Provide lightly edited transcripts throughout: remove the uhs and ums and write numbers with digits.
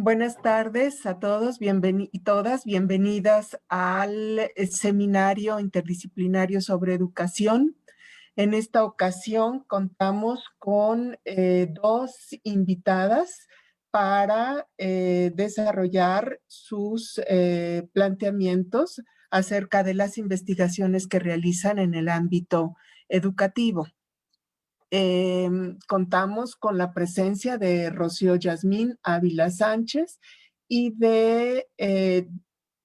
Buenas tardes a todos y todas. Bienvenidas al seminario interdisciplinario sobre educación. En esta ocasión contamos con dos invitadas para desarrollar sus planteamientos acerca de las investigaciones que realizan en el ámbito educativo. Contamos con la presencia de Rocío Yasmín Ávila Sánchez y de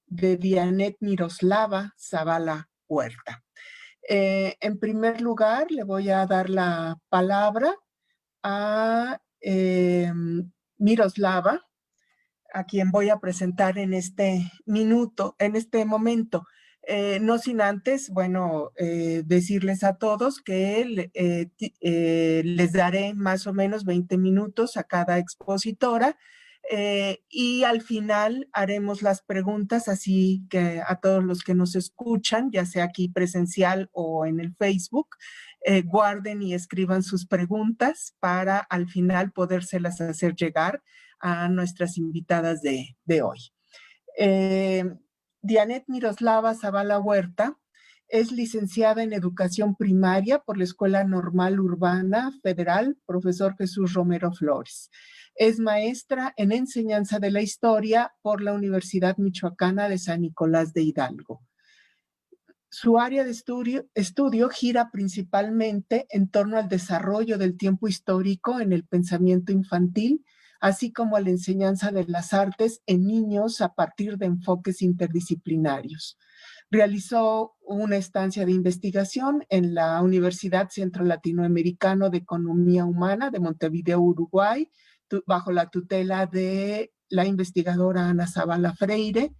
Dianet Miroslava Zavala Huerta. En primer lugar, le voy a dar la palabra a Miroslava, a quien voy a presentar en este momento. No sin antes, bueno, decirles a todos que les daré más o menos 20 minutos a cada expositora y al final haremos las preguntas, así que a todos los que nos escuchan, ya sea aquí presencial o en el Facebook, guarden y escriban sus preguntas para al final podérselas hacer llegar a nuestras invitadas de hoy. Dianet Miroslava Zavala Huerta es licenciada en Educación Primaria por la Escuela Normal Urbana Federal, profesor Jesús Romero Flores. Es maestra en Enseñanza de la Historia por la Universidad Michoacana de San Nicolás de Hidalgo. Su área de estudio gira principalmente en torno al desarrollo del tiempo histórico en el pensamiento infantil, así como a la enseñanza de las artes en niños a partir de enfoques interdisciplinarios. Realizó una estancia de investigación en la Universidad Centro Latinoamericano de Economía Humana de Montevideo, Uruguay, bajo la tutela de la investigadora Ana Zavala Freire,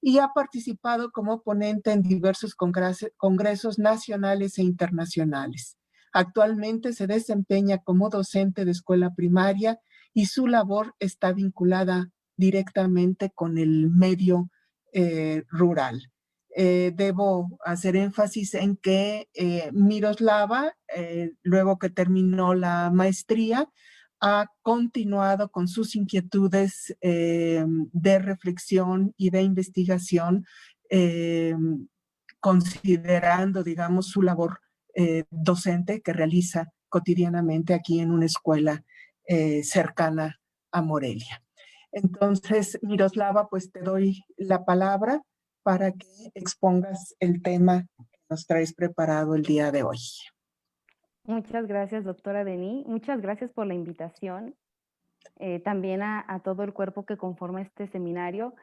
y ha participado como ponente en diversos congresos nacionales e internacionales. Actualmente se desempeña como docente de escuela primaria y su labor está vinculada directamente con el medio rural. Debo hacer énfasis en que Miroslava, luego que terminó la maestría, ha continuado con sus inquietudes de reflexión y de investigación, considerando, digamos, su labor docente que realiza cotidianamente aquí en una escuela cercana a Morelia. Entonces, Miroslava, pues te doy la palabra para que expongas el tema que nos traes preparado el día de hoy. Muchas gracias, doctora Denis. Muchas gracias por la invitación. También a todo el cuerpo que conforma este seminario.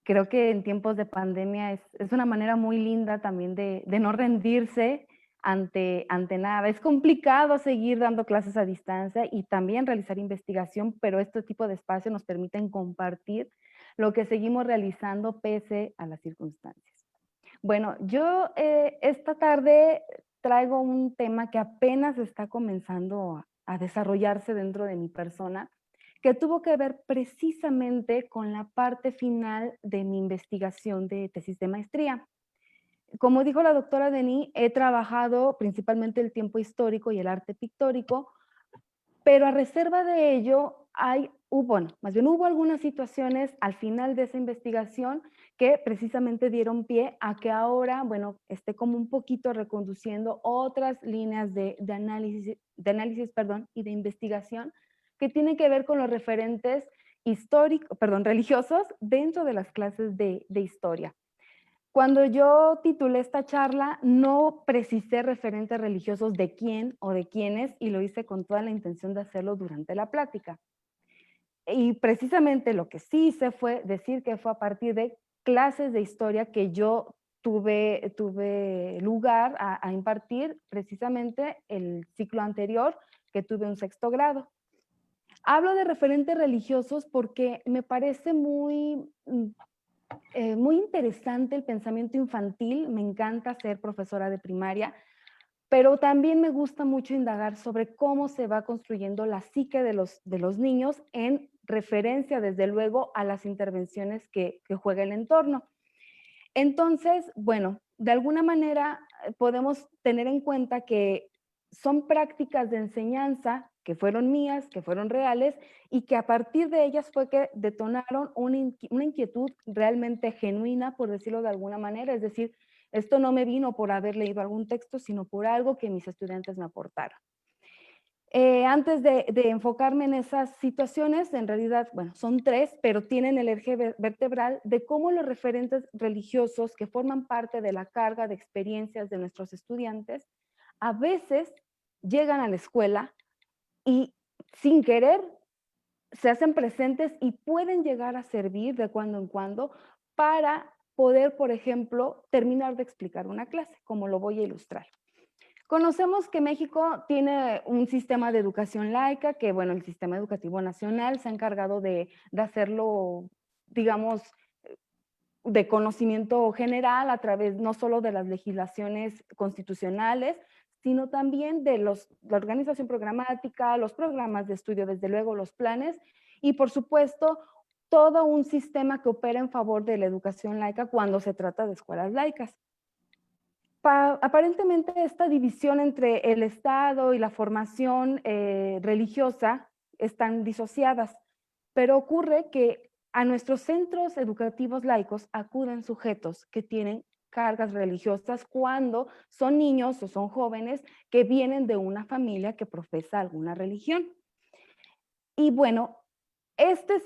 Creo que en tiempos de pandemia es una manera muy linda también de no rendirse ante nada. Es complicado seguir dando clases a distancia y también realizar investigación, pero este tipo de espacios nos permiten compartir lo que seguimos realizando pese a las circunstancias. Bueno, yo esta tarde traigo un tema que apenas está comenzando a desarrollarse dentro de mi persona, que tuvo que ver precisamente con la parte final de mi investigación de tesis de maestría. Como dijo la doctora Denis, he trabajado principalmente el tiempo histórico y el arte pictórico, pero a reserva de ello, hubo algunas situaciones al final de esa investigación que precisamente dieron pie a que ahora, bueno, esté como un poquito reconduciendo otras líneas de análisis, y de investigación que tienen que ver con los referentes religiosos dentro de las clases de historia. Cuando yo titulé esta charla, no precisé referentes religiosos de quién o de quiénes, y lo hice con toda la intención de hacerlo durante la plática. Y precisamente lo que sí hice fue decir que fue a partir de clases de historia que yo tuve lugar a impartir precisamente el ciclo anterior, que tuve un 6º grado. Hablo de referentes religiosos porque me parece muy interesante el pensamiento infantil. Me encanta ser profesora de primaria, pero también me gusta mucho indagar sobre cómo se va construyendo la psique de los niños en referencia, desde luego, a las intervenciones que juega el entorno. Entonces, bueno, de alguna manera podemos tener en cuenta que son prácticas de enseñanza que fueron mías, que fueron reales y que a partir de ellas fue que detonaron una inquietud realmente genuina, por decirlo de alguna manera. Es decir, esto no me vino por haber leído algún texto, sino por algo que mis estudiantes me aportaron. Antes de enfocarme en esas situaciones, en realidad, bueno, son 3, pero tienen el eje vertebral de cómo los referentes religiosos que forman parte de la carga de experiencias de nuestros estudiantes, a veces llegan a la escuela y sin querer se hacen presentes y pueden llegar a servir de cuando en cuando para poder, por ejemplo, terminar de explicar una clase, como lo voy a ilustrar. Conocemos que México tiene un sistema de educación laica, que bueno, el sistema educativo nacional se ha encargado de hacerlo, digamos, de conocimiento general a través no solo de las legislaciones constitucionales, sino también de la organización programática, los programas de estudio, desde luego los planes, y por supuesto, todo un sistema que opera en favor de la educación laica cuando se trata de escuelas laicas. Aparentemente esta división entre el Estado y la formación religiosa están disociadas, pero ocurre que a nuestros centros educativos laicos acuden sujetos que tienen cargas religiosas cuando son niños o son jóvenes que vienen de una familia que profesa alguna religión. Y bueno, estas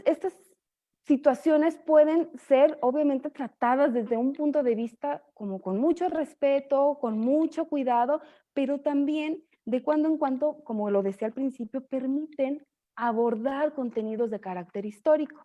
situaciones pueden ser obviamente tratadas desde un punto de vista como con mucho respeto, con mucho cuidado, pero también de cuando en cuando, como lo decía al principio, permiten abordar contenidos de carácter histórico.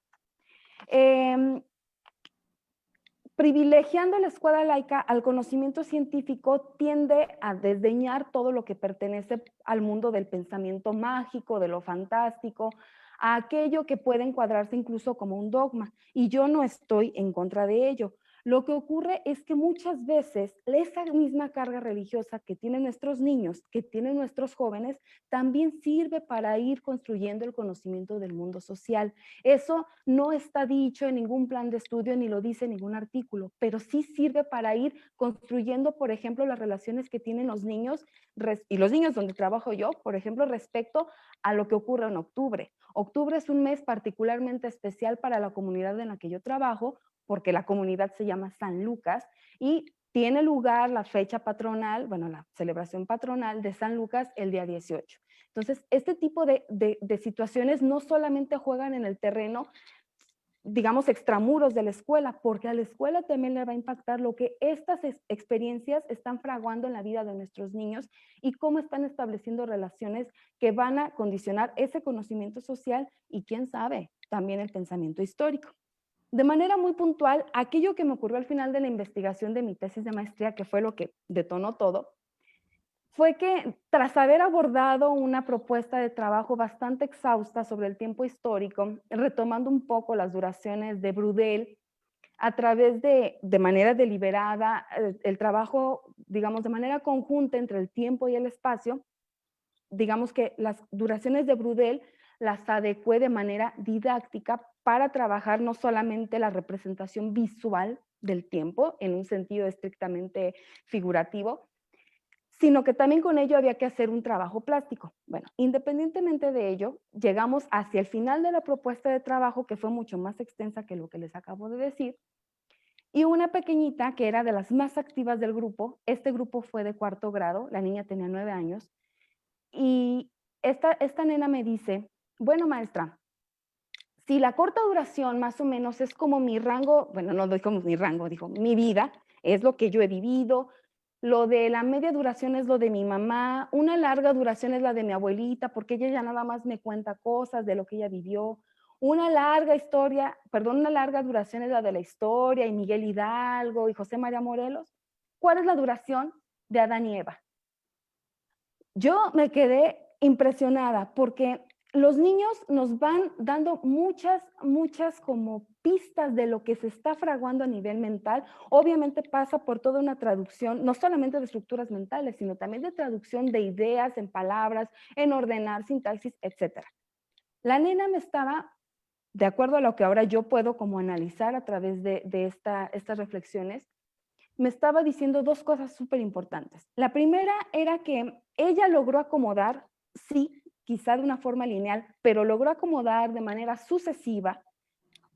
Privilegiando la escuela laica al conocimiento científico tiende a desdeñar todo lo que pertenece al mundo del pensamiento mágico, de lo fantástico, a aquello que puede encuadrarse incluso como un dogma. Y yo no estoy en contra de ello. Lo que ocurre es que muchas veces esa misma carga religiosa que tienen nuestros niños, que tienen nuestros jóvenes, también sirve para ir construyendo el conocimiento del mundo social. Eso no está dicho en ningún plan de estudio ni lo dice en ningún artículo, pero sí sirve para ir construyendo, por ejemplo, las relaciones que tienen los niños y los niños donde trabajo yo, por ejemplo, respecto a lo que ocurre en octubre. Octubre es un mes particularmente especial para la comunidad en la que yo trabajo, porque la comunidad se llama San Lucas y tiene lugar la fecha patronal, bueno, la celebración patronal de San Lucas el día 18. Entonces, este tipo de situaciones no solamente juegan en el terreno, digamos, extramuros de la escuela, porque a la escuela también le va a impactar lo que estas experiencias están fraguando en la vida de nuestros niños y cómo están estableciendo relaciones que van a condicionar ese conocimiento social y, quién sabe, también el pensamiento histórico. De manera muy puntual, aquello que me ocurrió al final de la investigación de mi tesis de maestría, que fue lo que detonó todo, fue que tras haber abordado una propuesta de trabajo bastante exhausta sobre el tiempo histórico, retomando un poco las duraciones de Braudel, a través de manera deliberada, el trabajo, digamos, de manera conjunta entre el tiempo y el espacio, digamos que las duraciones de Braudel las adecué de manera didáctica para trabajar no solamente la representación visual del tiempo, en un sentido estrictamente figurativo, sino que también con ello había que hacer un trabajo plástico. Bueno, independientemente de ello, llegamos hacia el final de la propuesta de trabajo, que fue mucho más extensa que lo que les acabo de decir, y una pequeñita que era de las más activas del grupo. Este grupo fue de 4º grado, la niña tenía 9 años, y esta nena me dice, bueno, maestra, si la corta duración más o menos es como mi rango, bueno, no dijo mi rango, dijo mi vida, es lo que yo he vivido, lo de la media duración es lo de mi mamá, una larga duración es la de mi abuelita, porque ella ya nada más me cuenta cosas de lo que ella vivió, una larga historia, perdón, una larga duración es la de la historia y Miguel Hidalgo y José María Morelos. ¿Cuál es la duración de Adán y Eva? Yo me quedé impresionada porque los niños nos van dando muchas como pistas de lo que se está fraguando a nivel mental. Obviamente pasa por toda una traducción, no solamente de estructuras mentales, sino también de traducción de ideas en palabras, en ordenar sintaxis, etc. La nena me estaba, de acuerdo a lo que ahora yo puedo como analizar a través de estas reflexiones, me estaba diciendo 2 cosas súper importantes. La primera era que ella logró acomodar, sí, quizá de una forma lineal, pero logró acomodar de manera sucesiva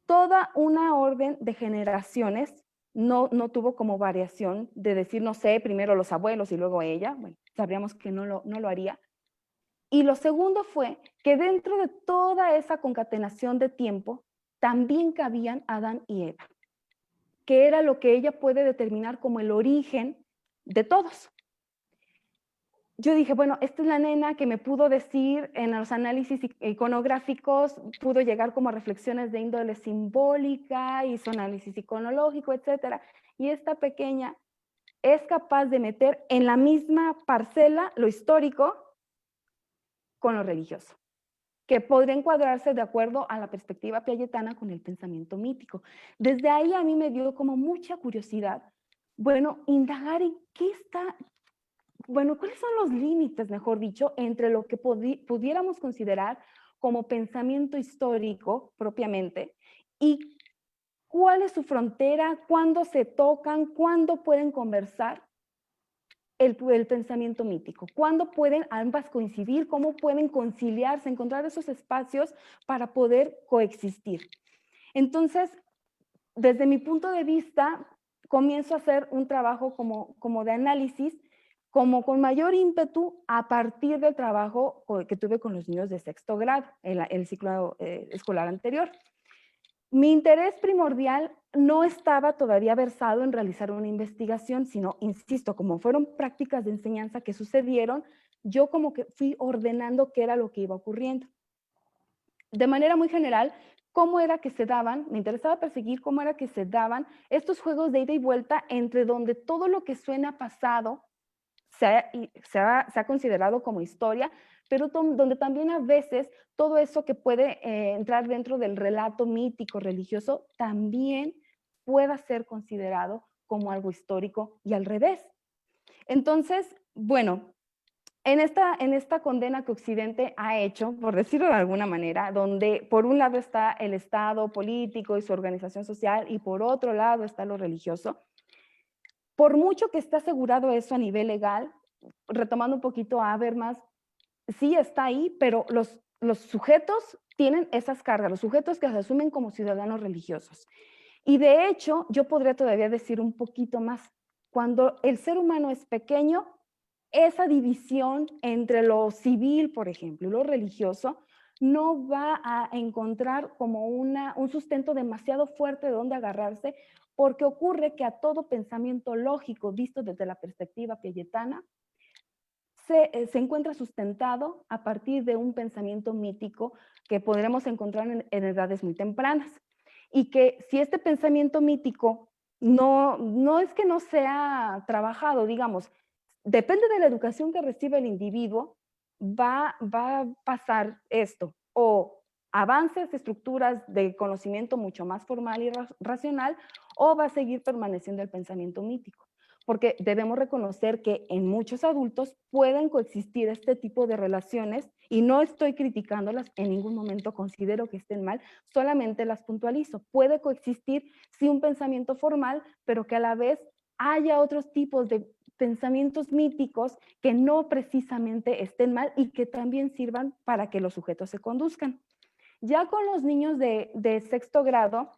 toda una orden de generaciones. No tuvo como variación de decir, no sé, primero los abuelos y luego ella. Bueno, sabríamos que no lo haría. Y lo segundo fue que dentro de toda esa concatenación de tiempo también cabían Adán y Eva, que era lo que ella puede determinar como el origen de todos. Yo dije, bueno, esta es la nena que me pudo decir en los análisis iconográficos, pudo llegar como a reflexiones de índole simbólica, hizo análisis iconológico, etcétera. Y esta pequeña es capaz de meter en la misma parcela lo histórico con lo religioso, que podría encuadrarse de acuerdo a la perspectiva piagetana con el pensamiento mítico. Desde ahí a mí me dio como mucha curiosidad, bueno, indagar en qué está, bueno, ¿cuáles son los límites, mejor dicho, entre lo que pudiéramos considerar como pensamiento histórico propiamente y cuál es su frontera, cuándo se tocan, cuándo pueden conversar el pensamiento mítico, cuándo pueden ambas coincidir, cómo pueden conciliarse, encontrar esos espacios para poder coexistir? Entonces, desde mi punto de vista, comienzo a hacer un trabajo como de análisis, como con mayor ímpetu a partir del trabajo que tuve con los niños de sexto grado, el ciclo escolar anterior. Mi interés primordial no estaba todavía versado en realizar una investigación, sino, insisto, como fueron prácticas de enseñanza que sucedieron, yo como que fui ordenando qué era lo que iba ocurriendo. De manera muy general, cómo era que se daban, me interesaba perseguir cómo era que se daban estos juegos de ida y vuelta entre donde todo lo que suena pasado se ha considerado como historia, pero donde también a veces todo eso que puede entrar dentro del relato mítico religioso también pueda ser considerado como algo histórico y al revés. Entonces, bueno, en esta condena que Occidente ha hecho, por decirlo de alguna manera, donde por un lado está el Estado político y su organización social y por otro lado está lo religioso, por mucho que esté asegurado eso a nivel legal, retomando un poquito a Habermas, sí está ahí, pero los sujetos tienen esas cargas, los sujetos que se asumen como ciudadanos religiosos. Y de hecho, yo podría todavía decir un poquito más. Cuando el ser humano es pequeño, esa división entre lo civil, por ejemplo, y lo religioso, no va a encontrar como un sustento demasiado fuerte de donde agarrarse, porque ocurre que a todo pensamiento lógico visto desde la perspectiva piagetana se encuentra sustentado a partir de un pensamiento mítico que podremos encontrar en edades muy tempranas. Y que si este pensamiento mítico no es que no sea trabajado, digamos, depende de la educación que recibe el individuo, va a pasar esto, o avances, estructuras de conocimiento mucho más formal y racional, o va a seguir permaneciendo el pensamiento mítico. Porque debemos reconocer que en muchos adultos pueden coexistir este tipo de relaciones y no estoy criticándolas, en ningún momento considero que estén mal, solamente las puntualizo. Puede coexistir, sí, un pensamiento formal, pero que a la vez haya otros tipos de pensamientos míticos que no precisamente estén mal y que también sirvan para que los sujetos se conduzcan. Ya con los niños de sexto grado,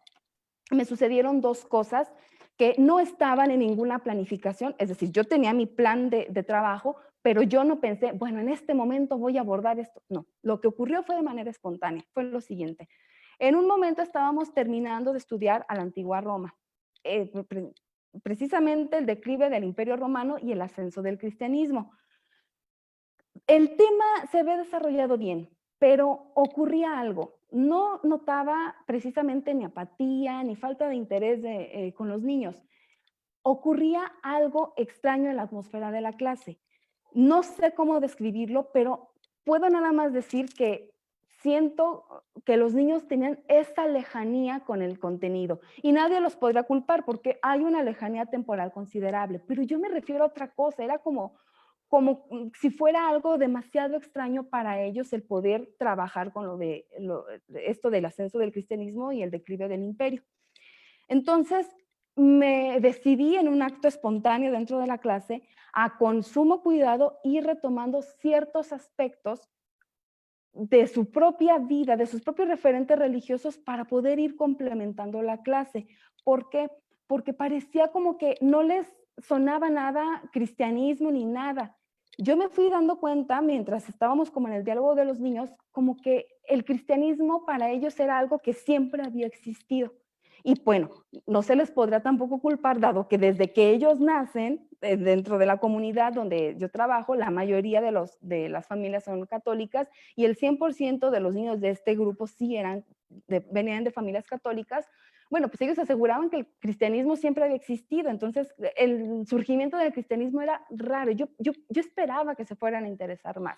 me sucedieron dos cosas que no estaban en ninguna planificación, es decir, yo tenía mi plan de trabajo, pero yo no pensé, bueno, en este momento voy a abordar esto. No, lo que ocurrió fue de manera espontánea, fue lo siguiente. En un momento estábamos terminando de estudiar a la antigua Roma, precisamente el declive del Imperio Romano y el ascenso del cristianismo. El tema se ve desarrollado bien, pero ocurría algo. No notaba precisamente ni apatía ni falta de interés con los niños. Ocurría algo extraño en la atmósfera de la clase. No sé cómo describirlo, pero puedo nada más decir que siento que los niños tenían esa lejanía con el contenido y nadie los podrá culpar porque hay una lejanía temporal considerable, pero yo me refiero a otra cosa, era como si fuera algo demasiado extraño para ellos el poder trabajar con esto del ascenso del cristianismo y el declive del imperio. Entonces, me decidí en un acto espontáneo dentro de la clase a con sumo cuidado ir retomando ciertos aspectos de su propia vida, de sus propios referentes religiosos para poder ir complementando la clase. ¿Por qué? Porque parecía como que no les sonaba nada cristianismo ni nada. Yo me fui dando cuenta mientras estábamos como en el diálogo de los niños, como que el cristianismo para ellos era algo que siempre había existido. Y bueno, no se les podrá tampoco culpar, dado que desde que ellos nacen, dentro de la comunidad donde yo trabajo, la mayoría de las familias son católicas y el 100% de los niños de este grupo sí venían de familias católicas. Bueno, pues ellos aseguraban que el cristianismo siempre había existido, entonces el surgimiento del cristianismo era raro. Yo esperaba que se fueran a interesar más.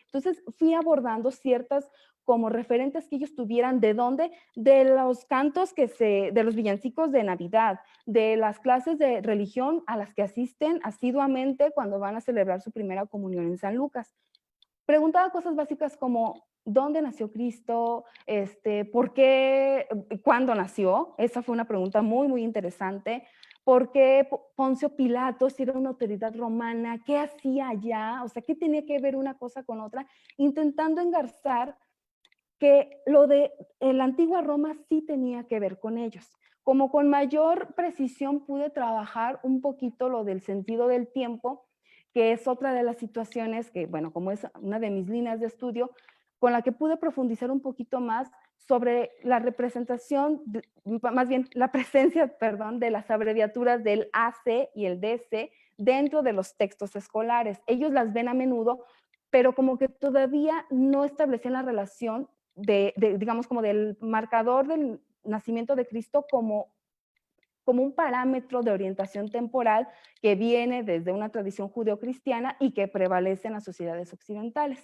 Entonces fui abordando ciertas como referentes que ellos tuvieran, ¿de dónde? De los cantos de los villancicos de Navidad, de las clases de religión a las que asisten asiduamente cuando van a celebrar su primera comunión en San Lucas. Preguntaba cosas básicas como, ¿dónde nació Cristo? ¿Por qué? ¿Cuándo nació? Esa fue una pregunta muy, muy interesante. ¿Por qué Poncio Pilato, si era una autoridad romana? ¿Qué hacía allá? O sea, ¿qué tenía que ver una cosa con otra? Intentando engarzar que lo de la antigua Roma sí tenía que ver con ellos. Como con mayor precisión pude trabajar un poquito lo del sentido del tiempo, que es otra de las situaciones que, bueno, como es una de mis líneas de estudio, con la que pude profundizar un poquito más sobre la representación, más bien la presencia, perdón, de las abreviaturas del AC y el DC dentro de los textos escolares. Ellos las ven a menudo, pero como que todavía no establecían la relación digamos, como del marcador del nacimiento de Cristo como un parámetro de orientación temporal que viene desde una tradición judeocristiana y que prevalece en las sociedades occidentales.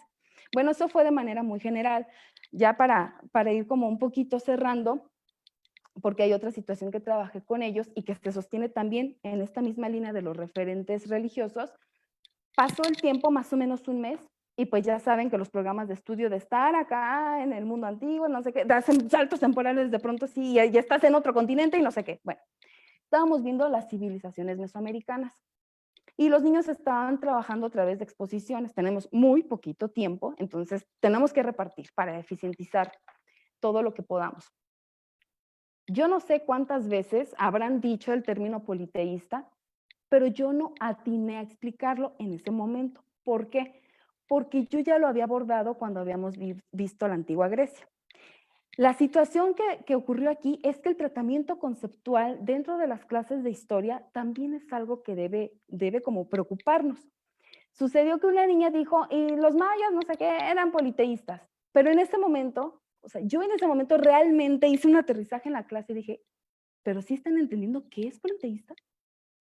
Bueno, eso fue de manera muy general. Ya para ir como un poquito cerrando, porque hay otra situación que trabajé con ellos y que se sostiene también en esta misma línea de los referentes religiosos. Pasó el tiempo, más o menos un mes, y pues ya saben que los programas de estudio de estar acá en el mundo antiguo, no sé qué, hacen saltos temporales de pronto, sí, ya estás en otro continente y no sé qué. Bueno, estábamos viendo las civilizaciones mesoamericanas y los niños estaban trabajando a través de exposiciones. Tenemos muy poquito tiempo, entonces tenemos que repartir para eficientizar todo lo que podamos. Yo no sé cuántas veces habrán dicho el término politeísta, pero yo no atiné a explicarlo en ese momento. ¿Por qué? Porque yo ya lo había abordado cuando habíamos visto la antigua Grecia. La situación que ocurrió aquí es que el tratamiento conceptual dentro de las clases de historia también es algo que debe como preocuparnos. Sucedió que una niña dijo, y los mayas, no sé qué, eran politeístas. Pero en ese momento, o sea, yo en ese momento realmente hice un aterrizaje en la clase y dije, ¿pero sí están entendiendo qué es politeísta?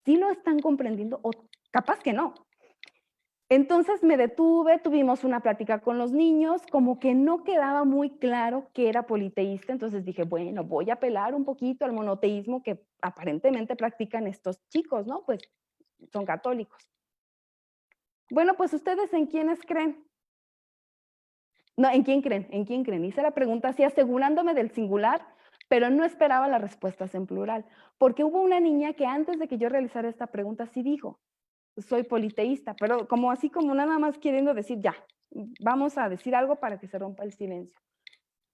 ¿Sí lo están comprendiendo o capaz que no? Entonces me detuve, tuvimos una plática con los niños, como que no quedaba muy claro que era politeísta, entonces dije, bueno, voy a apelar un poquito al monoteísmo que aparentemente practican estos chicos, ¿no? Pues son católicos. Bueno, pues ustedes ¿en quiénes creen? No, ¿en quién creen? ¿En quién creen? Hice la pregunta así asegurándome del singular, pero no esperaba las respuestas en plural, porque hubo una niña que antes de que yo realizara esta pregunta sí dijo, soy politeísta, pero como así como nada más queriendo decir, ya, vamos a decir algo para que se rompa el silencio.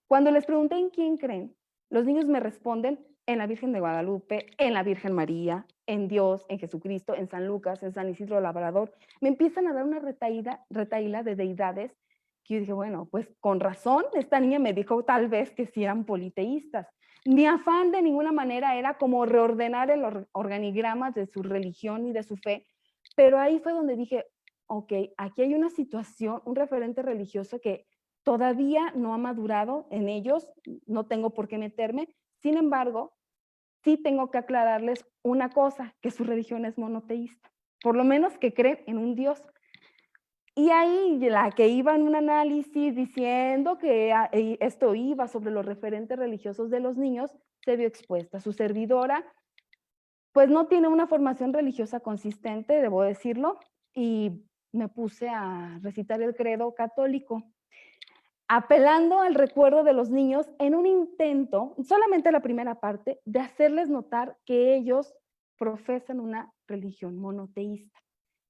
Cuando les pregunté en quién creen, los niños me responden en la Virgen de Guadalupe, en la Virgen María, en Dios, en Jesucristo, en San Lucas, en San Isidro Labrador. Me empiezan a dar una retaíla de deidades que yo dije, bueno, pues con razón, esta niña me dijo tal vez que sí eran politeístas. Mi afán de ninguna manera era como reordenar el organigrama de su religión y de su fe, pero ahí fue donde dije, ok, aquí hay una situación, un referente religioso que todavía no ha madurado en ellos, no tengo por qué meterme, sin embargo, sí tengo que aclararles una cosa, que su religión es monoteísta, por lo menos que creen en un Dios. Y ahí la que iba en un análisis diciendo que esto iba sobre los referentes religiosos de los niños, se vio expuesta. Su servidora, pues no tiene una formación religiosa consistente, debo decirlo, y me puse a recitar el credo católico, apelando al recuerdo de los niños en un intento, solamente la primera parte, de hacerles notar que ellos profesan una religión monoteísta.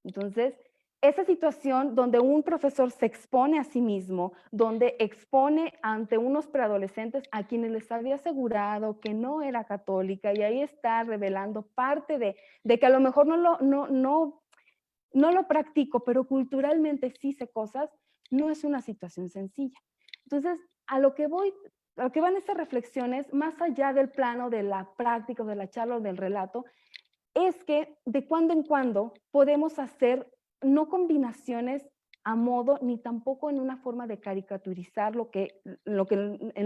Entonces, esa situación donde un profesor se expone a sí mismo, donde expone ante unos preadolescentes a quienes les había asegurado que no era católica, y ahí está revelando parte de que a lo mejor no lo practico, pero culturalmente sí sé cosas, no es una situación sencilla. Entonces, a lo que van estas reflexiones, más allá del plano de la práctica, o de la charla o del relato, es que de cuando en cuando podemos hacer no combinaciones a modo, ni tampoco en una forma de caricaturizar en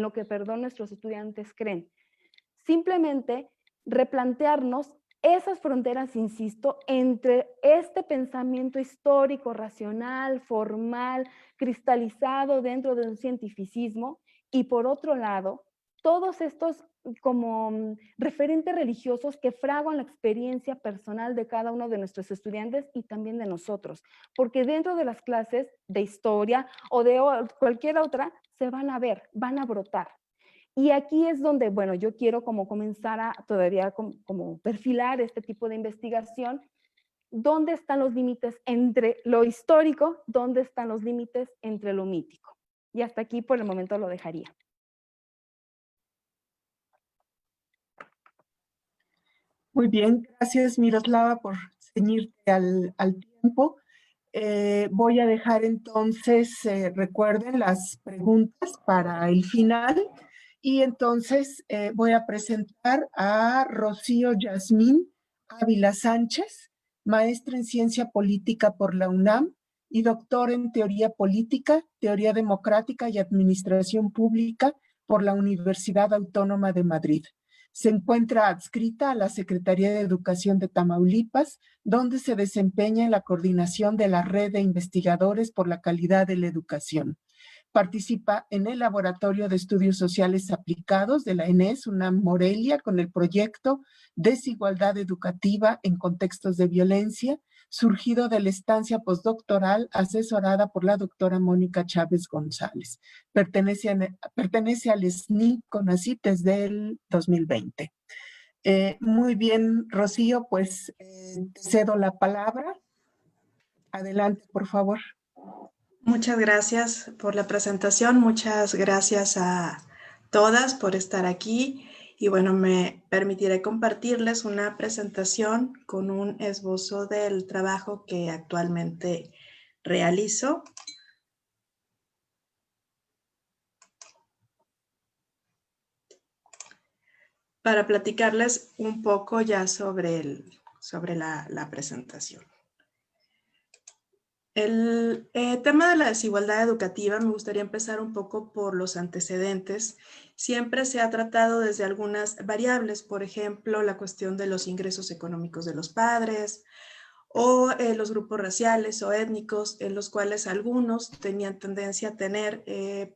lo que, perdón, nuestros estudiantes creen. Simplemente replantearnos esas fronteras, insisto, entre este pensamiento histórico, racional, formal, cristalizado dentro de un cientificismo, y por otro lado, todos estos como referentes religiosos que fraguan la experiencia personal de cada uno de nuestros estudiantes y también de nosotros, porque dentro de las clases de historia o de cualquier otra se van a ver, van a brotar. Y aquí es donde, bueno, yo quiero como comenzar a todavía como perfilar este tipo de investigación. ¿Dónde están los límites entre lo histórico? ¿Dónde están los límites entre lo mítico? Y hasta aquí por el momento lo dejaría. Muy bien, gracias Miroslava por ceñirte al tiempo. Voy a dejar entonces, recuerden, las preguntas para el final. Y entonces voy a presentar a Rocío Yasmín Ávila Sánchez, maestra en Ciencia Política por la UNAM y doctora en Teoría Política, Teoría Democrática y Administración Pública por la Universidad Autónoma de Madrid. Se encuentra adscrita a la Secretaría de Educación de Tamaulipas, donde se desempeña en la coordinación de la Red de Investigadores por la Calidad de la Educación. Participa en el Laboratorio de Estudios Sociales Aplicados de la ENES UNAM Morelia con el proyecto Desigualdad Educativa en Contextos de Violencia, surgido de la estancia postdoctoral asesorada por la doctora Mónica Chávez González. Pertenece al SNI CONACYT desde el 2020. Muy bien, Rocío, pues te cedo la palabra. Adelante, por favor. Muchas gracias por la presentación, muchas gracias a todas por estar aquí y bueno, me permitiré compartirles una presentación con un esbozo del trabajo que actualmente realizo. Para platicarles un poco ya sobre la presentación. El tema de la desigualdad educativa, me gustaría empezar un poco por los antecedentes. Siempre se ha tratado desde algunas variables, por ejemplo, la cuestión de los ingresos económicos de los padres o los grupos raciales o étnicos, en los cuales algunos tenían tendencia a tener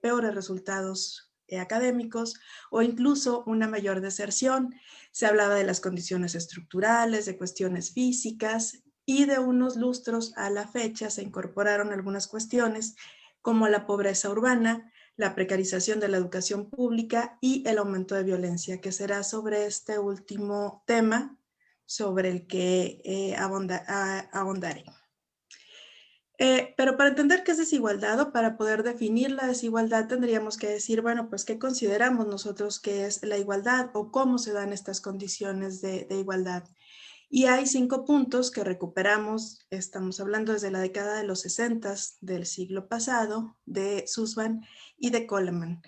peores resultados académicos o incluso una mayor deserción. Se hablaba de las condiciones estructurales, de cuestiones físicas, y de unos lustros a la fecha se incorporaron algunas cuestiones como la pobreza urbana, la precarización de la educación pública y el aumento de violencia, que será sobre este último tema sobre el que ahondaré. Pero para entender qué es desigualdad o para poder definir la desigualdad tendríamos que decir, bueno, pues qué consideramos nosotros que es la igualdad o cómo se dan estas condiciones de igualdad. Y hay 5 puntos que recuperamos, estamos hablando desde la década de los 60 del siglo pasado, de Sussman y de Coleman.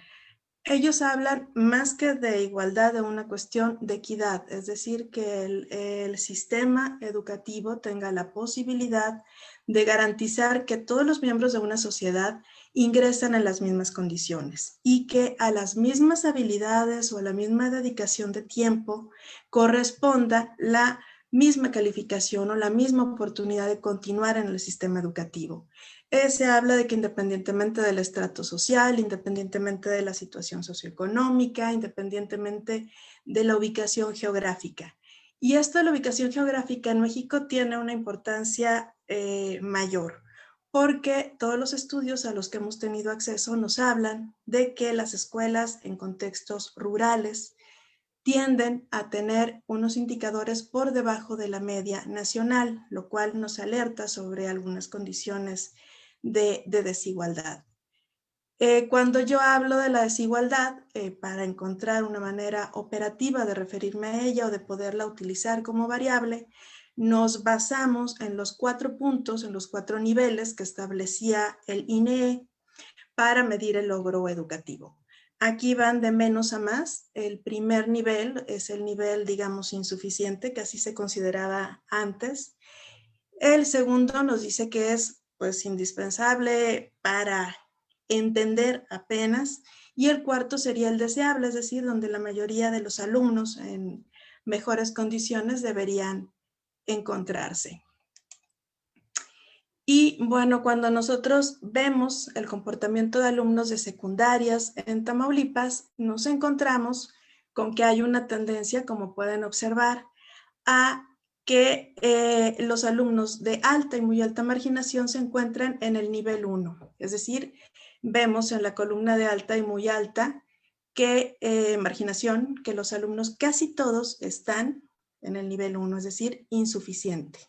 Ellos hablan más que de igualdad de una cuestión de equidad, es decir, que el sistema educativo tenga la posibilidad de garantizar que todos los miembros de una sociedad ingresan en las mismas condiciones y que a las mismas habilidades o a la misma dedicación de tiempo corresponda la misma calificación o la misma oportunidad de continuar en el sistema educativo. Se habla de que independientemente del estrato social, independientemente de la situación socioeconómica, independientemente de la ubicación geográfica. Y esto de la ubicación geográfica en México tiene una importancia mayor, porque todos los estudios a los que hemos tenido acceso nos hablan de que las escuelas en contextos rurales tienden a tener unos indicadores por debajo de la media nacional, lo cual nos alerta sobre algunas condiciones de desigualdad. Cuando yo hablo de la desigualdad, para encontrar una manera operativa de referirme a ella o de poderla utilizar como variable, nos basamos en los 4 puntos, en los 4 niveles que establecía el INEE para medir el logro educativo. Aquí van de menos a más. El primer nivel es el nivel, digamos, insuficiente, que así se consideraba antes. El segundo nos dice que es, pues, indispensable para entender apenas. Y el cuarto sería el deseable, es decir, donde la mayoría de los alumnos en mejores condiciones deberían encontrarse. Y bueno, cuando nosotros vemos el comportamiento de alumnos de secundarias en Tamaulipas, nos encontramos con que hay una tendencia, como pueden observar, a que los alumnos de alta y muy alta marginación se encuentran en el nivel 1. Es decir, vemos en la columna de alta y muy alta que marginación, que los alumnos casi todos están en el nivel 1, es decir, insuficiente.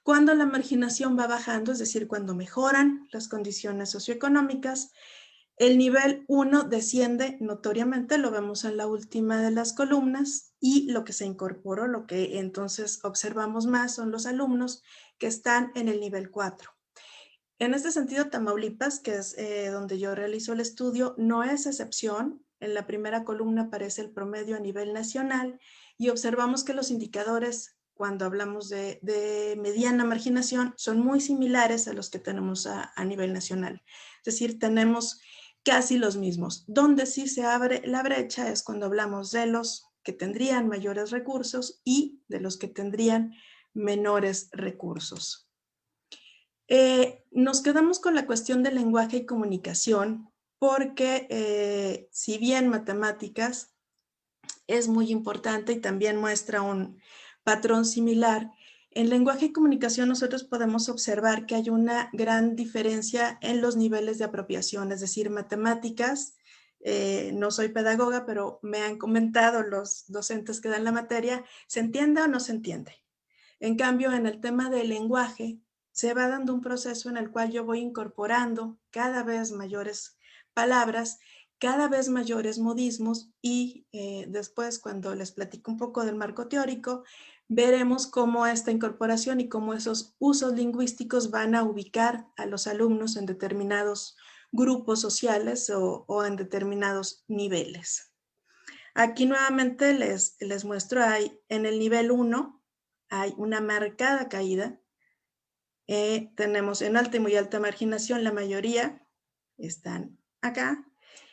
Cuando la marginación va bajando, es decir, cuando mejoran las condiciones socioeconómicas, el nivel 1 desciende notoriamente, lo vemos en la última de las columnas, y lo que se incorporó, lo que entonces observamos más, son los alumnos que están en el nivel 4. En este sentido, Tamaulipas, que es donde yo realizo el estudio, no es excepción. En la primera columna aparece el promedio a nivel nacional y observamos que los indicadores, cuando hablamos de mediana marginación, son muy similares a los que tenemos a nivel nacional. Es decir, tenemos casi los mismos. Donde sí se abre la brecha es cuando hablamos de los que tendrían mayores recursos y de los que tendrían menores recursos. Nos quedamos con la cuestión del lenguaje y comunicación porque si bien matemáticas es muy importante y también muestra un patrón similar, en lenguaje y comunicación nosotros podemos observar que hay una gran diferencia en los niveles de apropiación, es decir, matemáticas, no soy pedagoga, pero me han comentado los docentes que dan la materia, ¿se entiende o no se entiende? En cambio, en el tema del lenguaje, se va dando un proceso en el cual yo voy incorporando cada vez mayores palabras, cada vez mayores modismos y después, cuando les platico un poco del marco teórico, veremos cómo esta incorporación y cómo esos usos lingüísticos van a ubicar a los alumnos en determinados grupos sociales o en determinados niveles. Aquí nuevamente les muestro, en el nivel 1 hay una marcada caída. Tenemos en alta y muy alta marginación, la mayoría están acá.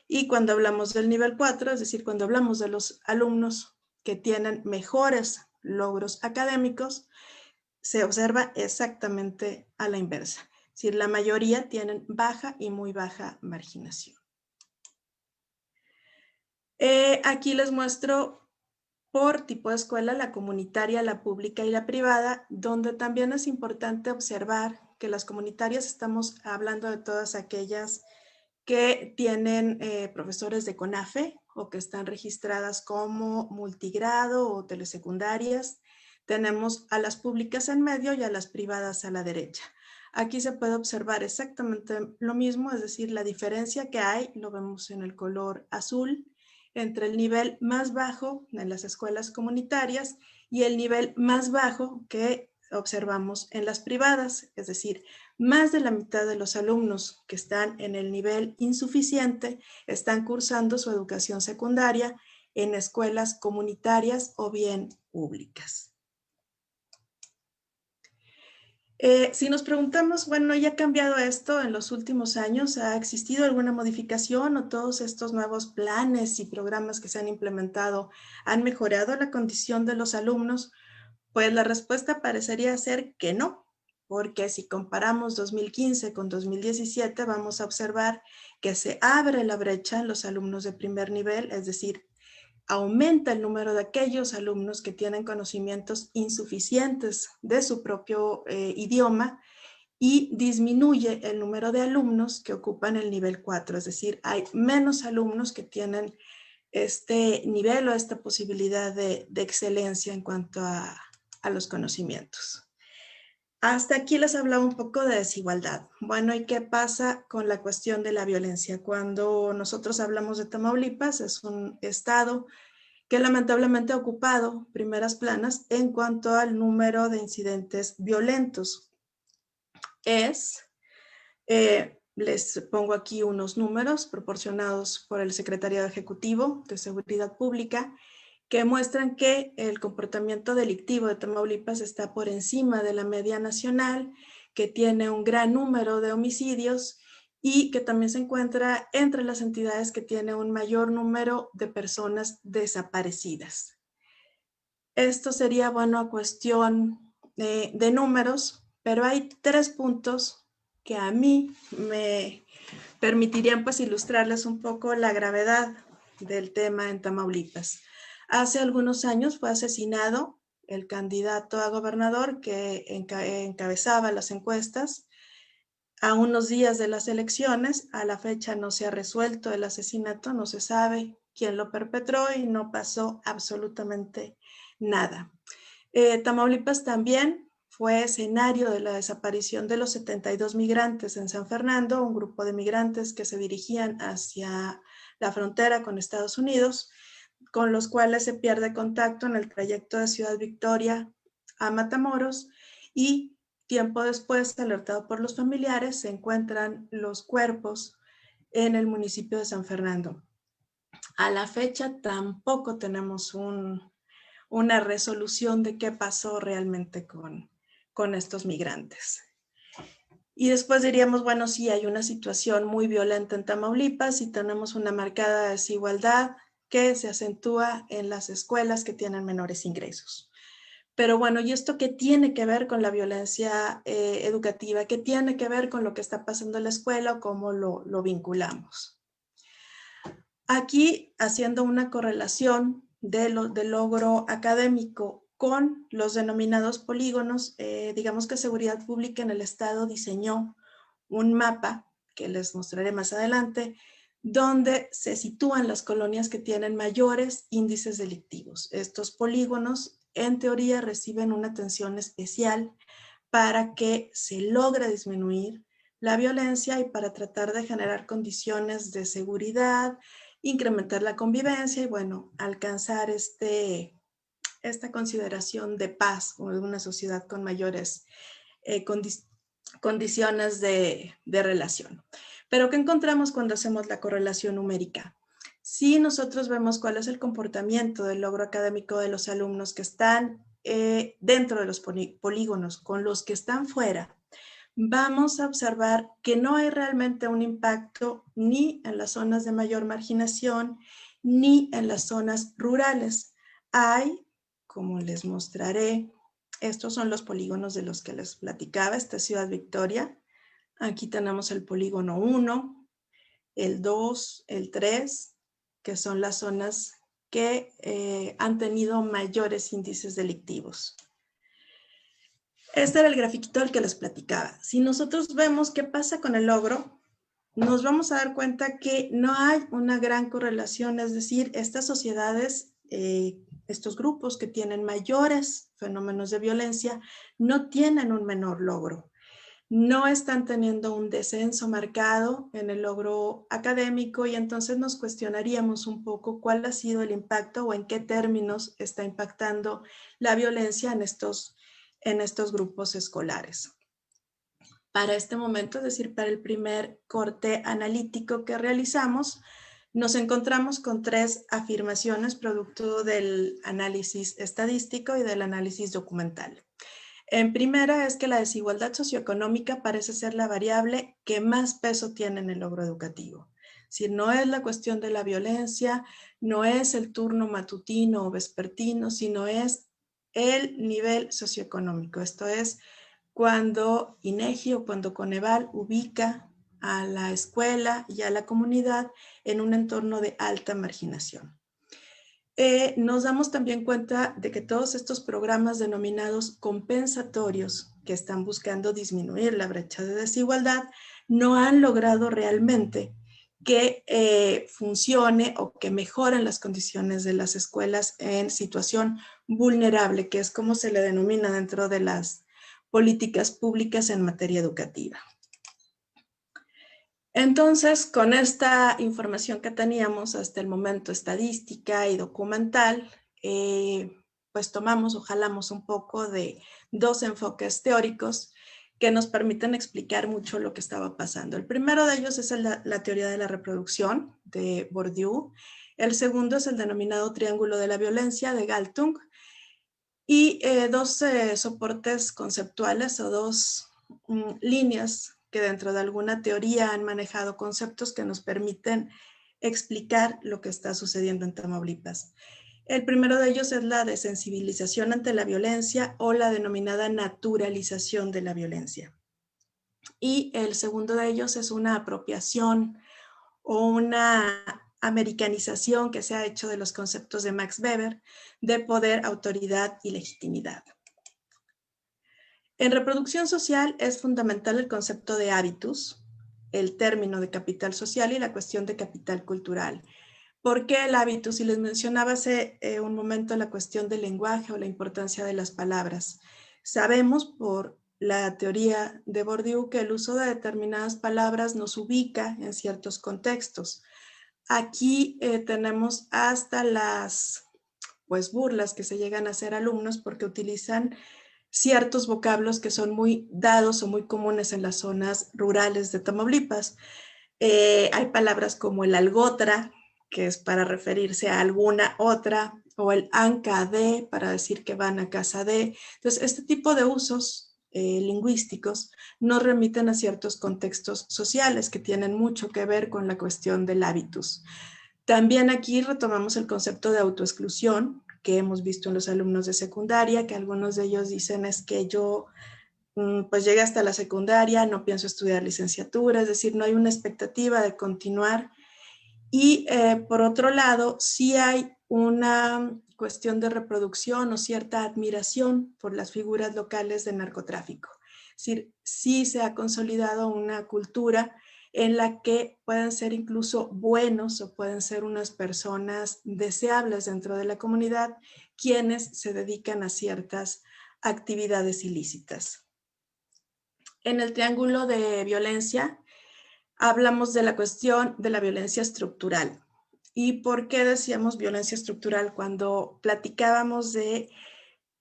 Y cuando hablamos del nivel 4, es decir, cuando hablamos de los alumnos que tienen mejores logros académicos, se observa exactamente a la inversa. Es decir, la mayoría tienen baja y muy baja marginación. Aquí les muestro por tipo de escuela, la comunitaria, la pública y la privada, donde también es importante observar que las comunitarias estamos hablando de todas aquellas que tienen profesores de CONAFE o que están registradas como multigrado o telesecundarias. Tenemos a las públicas en medio y a las privadas a la derecha. Aquí se puede observar exactamente lo mismo, es decir, la diferencia que hay, lo vemos en el color azul, entre el nivel más bajo en las escuelas comunitarias y el nivel más bajo que observamos en las privadas, es decir, más de la mitad de los alumnos que están en el nivel insuficiente están cursando su educación secundaria en escuelas comunitarias o bien públicas. Si nos preguntamos, bueno, ¿ya ha cambiado esto en los últimos años? ¿Ha existido alguna modificación o todos estos nuevos planes y programas que se han implementado han mejorado la condición de los alumnos? Pues la respuesta parecería ser que no, porque si comparamos 2015 con 2017, vamos a observar que se abre la brecha en los alumnos de primer nivel, es decir, aumenta el número de aquellos alumnos que tienen conocimientos insuficientes de su propio idioma y disminuye el número de alumnos que ocupan el nivel 4, es decir, hay menos alumnos que tienen este nivel o esta posibilidad de excelencia en cuanto a los conocimientos. Hasta aquí les hablaba un poco de desigualdad. Bueno, ¿y qué pasa con la cuestión de la violencia? Cuando nosotros hablamos de Tamaulipas, es un estado que lamentablemente ha ocupado primeras planas en cuanto al número de incidentes violentos. Les pongo aquí unos números proporcionados por el Secretariado Ejecutivo de Seguridad Pública que muestran que el comportamiento delictivo de Tamaulipas está por encima de la media nacional, que tiene un gran número de homicidios y que también se encuentra entre las entidades que tiene un mayor número de personas desaparecidas. Esto sería, bueno, a cuestión de números, pero hay 3 puntos que a mí me permitirían pues ilustrarles un poco la gravedad del tema en Tamaulipas. Hace algunos años fue asesinado el candidato a gobernador que encabezaba las encuestas. A unos días de las elecciones, a la fecha no se ha resuelto el asesinato, no se sabe quién lo perpetró y no pasó absolutamente nada. Tamaulipas también fue escenario de la desaparición de los 72 migrantes en San Fernando, un grupo de migrantes que se dirigían hacia la frontera con Estados Unidos, con los cuales se pierde contacto en el trayecto de Ciudad Victoria a Matamoros y tiempo después, alertado por los familiares, se encuentran los cuerpos en el municipio de San Fernando. A la fecha tampoco tenemos una resolución de qué pasó realmente con estos migrantes. Y después diríamos, bueno, sí, hay una situación muy violenta en Tamaulipas y tenemos una marcada desigualdad que se acentúa en las escuelas que tienen menores ingresos. Pero bueno, ¿y esto qué tiene que ver con la violencia educativa? ¿Qué tiene que ver con lo que está pasando en la escuela o cómo lo vinculamos? Aquí, haciendo una correlación del logro académico con los denominados polígonos, digamos que Seguridad Pública en el Estado diseñó un mapa, que les mostraré más adelante, donde se sitúan las colonias que tienen mayores índices delictivos. Estos polígonos, en teoría, reciben una atención especial para que se logre disminuir la violencia y para tratar de generar condiciones de seguridad, incrementar la convivencia y, bueno, alcanzar esta consideración de paz o de una sociedad con mayores condiciones de relación. Pero ¿qué encontramos cuando hacemos la correlación numérica? Si nosotros vemos cuál es el comportamiento del logro académico de los alumnos que están dentro de los polígonos con los que están fuera, vamos a observar que no hay realmente un impacto ni en las zonas de mayor marginación ni en las zonas rurales. Hay, como les mostraré, estos son los polígonos de los que les platicaba, esta es Ciudad Victoria. Aquí tenemos el polígono 1, el 2, el 3, que son las zonas que han tenido mayores índices delictivos. Este era el grafiquito del que les platicaba. Si nosotros vemos qué pasa con el logro, nos vamos a dar cuenta que no hay una gran correlación, es decir, estas sociedades, estos grupos que tienen mayores fenómenos de violencia, no tienen un menor logro. No están teniendo un descenso marcado en el logro académico y entonces nos cuestionaríamos un poco cuál ha sido el impacto o en qué términos está impactando la violencia en estos grupos escolares. Para este momento, es decir, para el primer corte analítico que realizamos, nos encontramos con 3 afirmaciones producto del análisis estadístico y del análisis documental. En primera es que la desigualdad socioeconómica parece ser la variable que más peso tiene en el logro educativo. Si no es la cuestión de la violencia, no es el turno matutino o vespertino, sino es el nivel socioeconómico. Esto es cuando INEGI o cuando Coneval ubica a la escuela y a la comunidad en un entorno de alta marginación. Nos damos también cuenta de que todos estos programas denominados compensatorios que están buscando disminuir la brecha de desigualdad no han logrado realmente que funcione o que mejoren las condiciones de las escuelas en situación vulnerable, que es como se le denomina dentro de las políticas públicas en materia educativa. Entonces, con esta información que teníamos hasta el momento, estadística y documental, pues tomamos o jalamos un poco de dos enfoques teóricos que nos permiten explicar mucho lo que estaba pasando. El primero de ellos es la teoría de la reproducción de Bourdieu. El segundo es el denominado triángulo de la violencia de Galtung. Y dos soportes conceptuales o dos líneas que dentro de alguna teoría han manejado conceptos que nos permiten explicar lo que está sucediendo en Tamaulipas. El primero de ellos es la desensibilización ante la violencia o la denominada naturalización de la violencia. Y el segundo de ellos es una apropiación o una americanización que se ha hecho de los conceptos de Max Weber de poder, autoridad y legitimidad. En reproducción social es fundamental el concepto de hábitus, el término de capital social y la cuestión de capital cultural. ¿Por qué el hábitus? Y les mencionaba hace un momento la cuestión del lenguaje o la importancia de las palabras. Sabemos por la teoría de Bourdieu que el uso de determinadas palabras nos ubica en ciertos contextos. Aquí tenemos hasta las burlas que se llegan a hacer alumnos porque utilizan ciertos vocablos que son muy dados o muy comunes en las zonas rurales de Tamaulipas. Hay palabras como el algotra, que es para referirse a alguna otra, o el anca de, para decir que van a casa de. Entonces, este tipo de usos lingüísticos nos remiten a ciertos contextos sociales que tienen mucho que ver con la cuestión del hábitus. También aquí retomamos el concepto de autoexclusión que hemos visto en los alumnos de secundaria, que algunos de ellos dicen es que yo pues llegué hasta la secundaria, no pienso estudiar licenciatura, es decir, no hay una expectativa de continuar. Y por otro lado, sí hay una cuestión de reproducción o cierta admiración por las figuras locales de narcotráfico. Es decir, sí se ha consolidado una cultura en la que pueden ser incluso buenos o pueden ser unas personas deseables dentro de la comunidad quienes se dedican a ciertas actividades ilícitas. En el triángulo de violencia hablamos de la cuestión de la violencia estructural. ¿Y por qué decíamos violencia estructural? Cuando platicábamos de,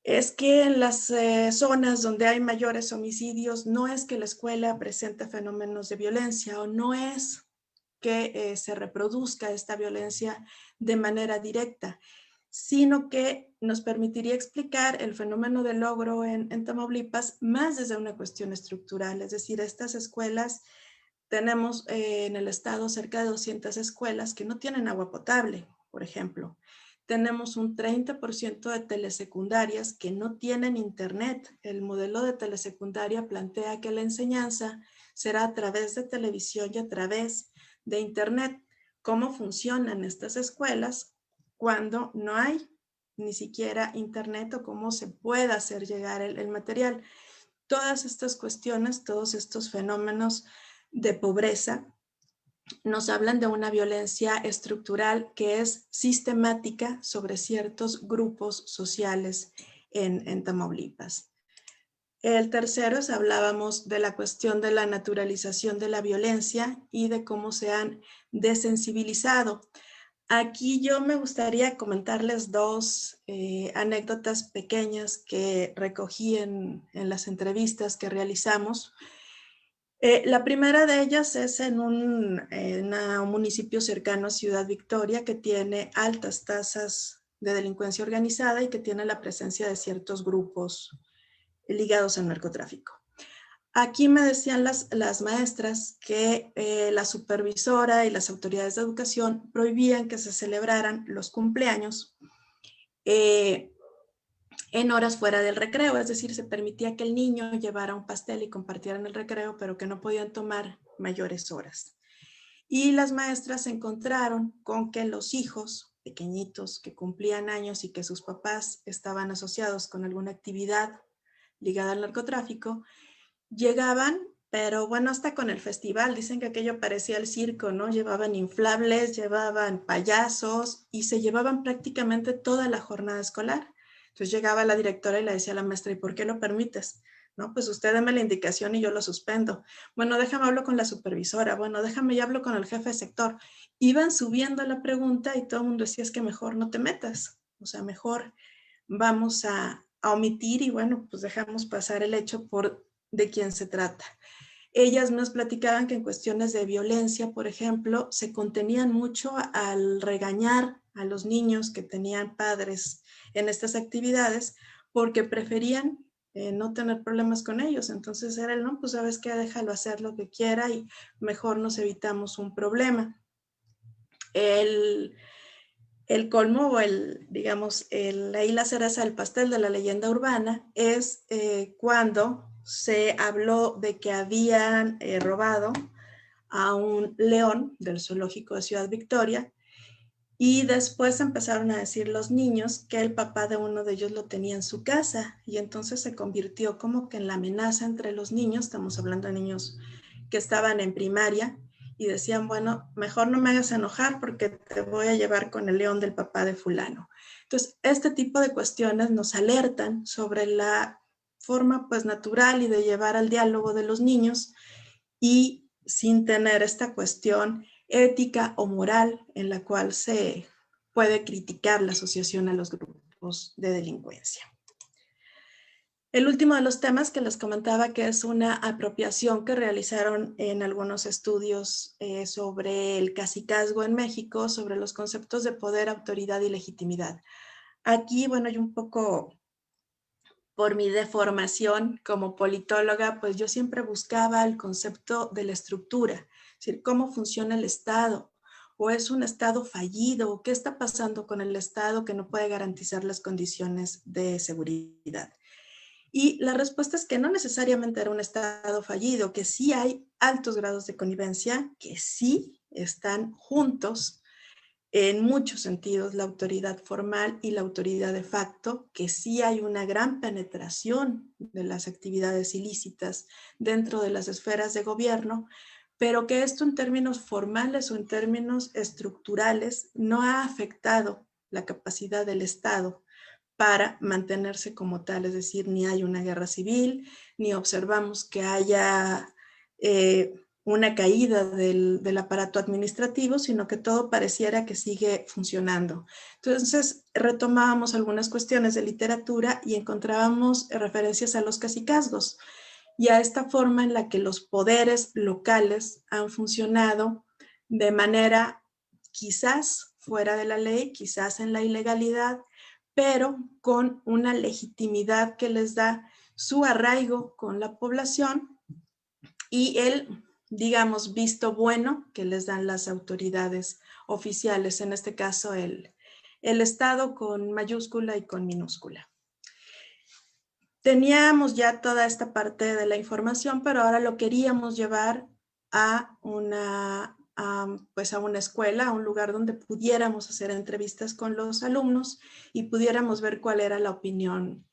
es que en las zonas donde hay mayores homicidios, no es que la escuela presente fenómenos de violencia o no es que se reproduzca esta violencia de manera directa, sino que nos permitiría explicar el fenómeno del logro en Tamaulipas más desde una cuestión estructural, es decir, estas escuelas, tenemos en el estado cerca de 200 escuelas que no tienen agua potable, por ejemplo. Tenemos un 30% de telesecundarias que no tienen internet. El modelo de telesecundaria plantea que la enseñanza será a través de televisión y a través de internet. ¿Cómo funcionan estas escuelas cuando no hay ni siquiera internet o cómo se puede hacer llegar el material? Todas estas cuestiones, todos estos fenómenos de pobreza nos hablan de una violencia estructural que es sistemática sobre ciertos grupos sociales en Tamaulipas. El tercero es, hablábamos de la cuestión de la naturalización de la violencia y de cómo se han desensibilizado. Aquí yo me gustaría comentarles dos anécdotas pequeñas que recogí en las entrevistas que realizamos. La primera de ellas es en un municipio cercano a Ciudad Victoria que tiene altas tasas de delincuencia organizada y que tiene la presencia de ciertos grupos ligados al narcotráfico. Aquí me decían las maestras que la supervisora y las autoridades de educación prohibían que se celebraran los cumpleaños en horas fuera del recreo, es decir, se permitía que el niño llevara un pastel y compartiera en el recreo, pero que no podían tomar mayores horas. Y las maestras se encontraron con que los hijos pequeñitos que cumplían años y que sus papás estaban asociados con alguna actividad ligada al narcotráfico, llegaban Pero bueno, hasta con el festival, dicen que aquello parecía el circo, ¿no? Llevaban inflables, llevaban payasos y se llevaban prácticamente toda la jornada escolar. Entonces llegaba la directora y le decía a la maestra, ¿y por qué lo permites? No, pues usted deme la indicación y yo lo suspendo. Bueno, déjame hablo con la supervisora. Bueno, déjame y hablo con el jefe de sector. Iban subiendo la pregunta y todo el mundo decía, es que mejor no te metas. O sea, mejor vamos a omitir y bueno, pues dejamos pasar el hecho de quién se trata. Ellas nos platicaban que en cuestiones de violencia, por ejemplo, se contenían mucho al regañar a los niños que tenían padres en estas actividades porque preferían no tener problemas con ellos. Entonces era el, no, pues sabes qué, déjalo hacer lo que quiera y mejor nos evitamos un problema. El colmo o digamos, ahí la cereza del pastel de la leyenda urbana es cuando se habló de que habían robado a un león del zoológico de Ciudad Victoria y después empezaron a decir los niños que el papá de uno de ellos lo tenía en su casa y entonces se convirtió como que en la amenaza entre los niños, estamos hablando de niños que estaban en primaria y decían, bueno, mejor no me hagas enojar porque te voy a llevar con el león del papá de fulano. Entonces, este tipo de cuestiones nos alertan sobre la forma pues natural y de llevar al diálogo de los niños y sin tener esta cuestión ética o moral en la cual se puede criticar la asociación a los grupos de delincuencia. El último de los temas que les comentaba que es una apropiación que realizaron en algunos estudios sobre el cacicazgo en México, sobre los conceptos de poder, autoridad y legitimidad. Aquí, bueno, yo un poco por mi deformación como politóloga, pues yo siempre buscaba el concepto de la estructura, es decir, cómo funciona el Estado, o es un Estado fallido, o qué está pasando con el Estado que no puede garantizar las condiciones de seguridad. Y la respuesta es que no necesariamente era un Estado fallido, que sí hay altos grados de connivencia, que sí están juntos en muchos sentidos la autoridad formal y la autoridad de facto, que sí hay una gran penetración de las actividades ilícitas dentro de las esferas de gobierno, pero que esto en términos formales o en términos estructurales no ha afectado la capacidad del Estado para mantenerse como tal, es decir, ni hay una guerra civil, ni observamos que haya una caída del aparato administrativo, sino que todo pareciera que sigue funcionando. Entonces, retomábamos algunas cuestiones de literatura y encontrábamos referencias a los cacicazgos y a esta forma en la que los poderes locales han funcionado de manera quizás fuera de la ley, quizás en la ilegalidad, pero con una legitimidad que les da su arraigo con la población y el, digamos, visto bueno que les dan las autoridades oficiales, en este caso el Estado con mayúscula y con minúscula. Teníamos ya toda esta parte de la información, pero ahora lo queríamos llevar a una escuela, a un lugar donde pudiéramos hacer entrevistas con los alumnos y pudiéramos ver cuál era la opinión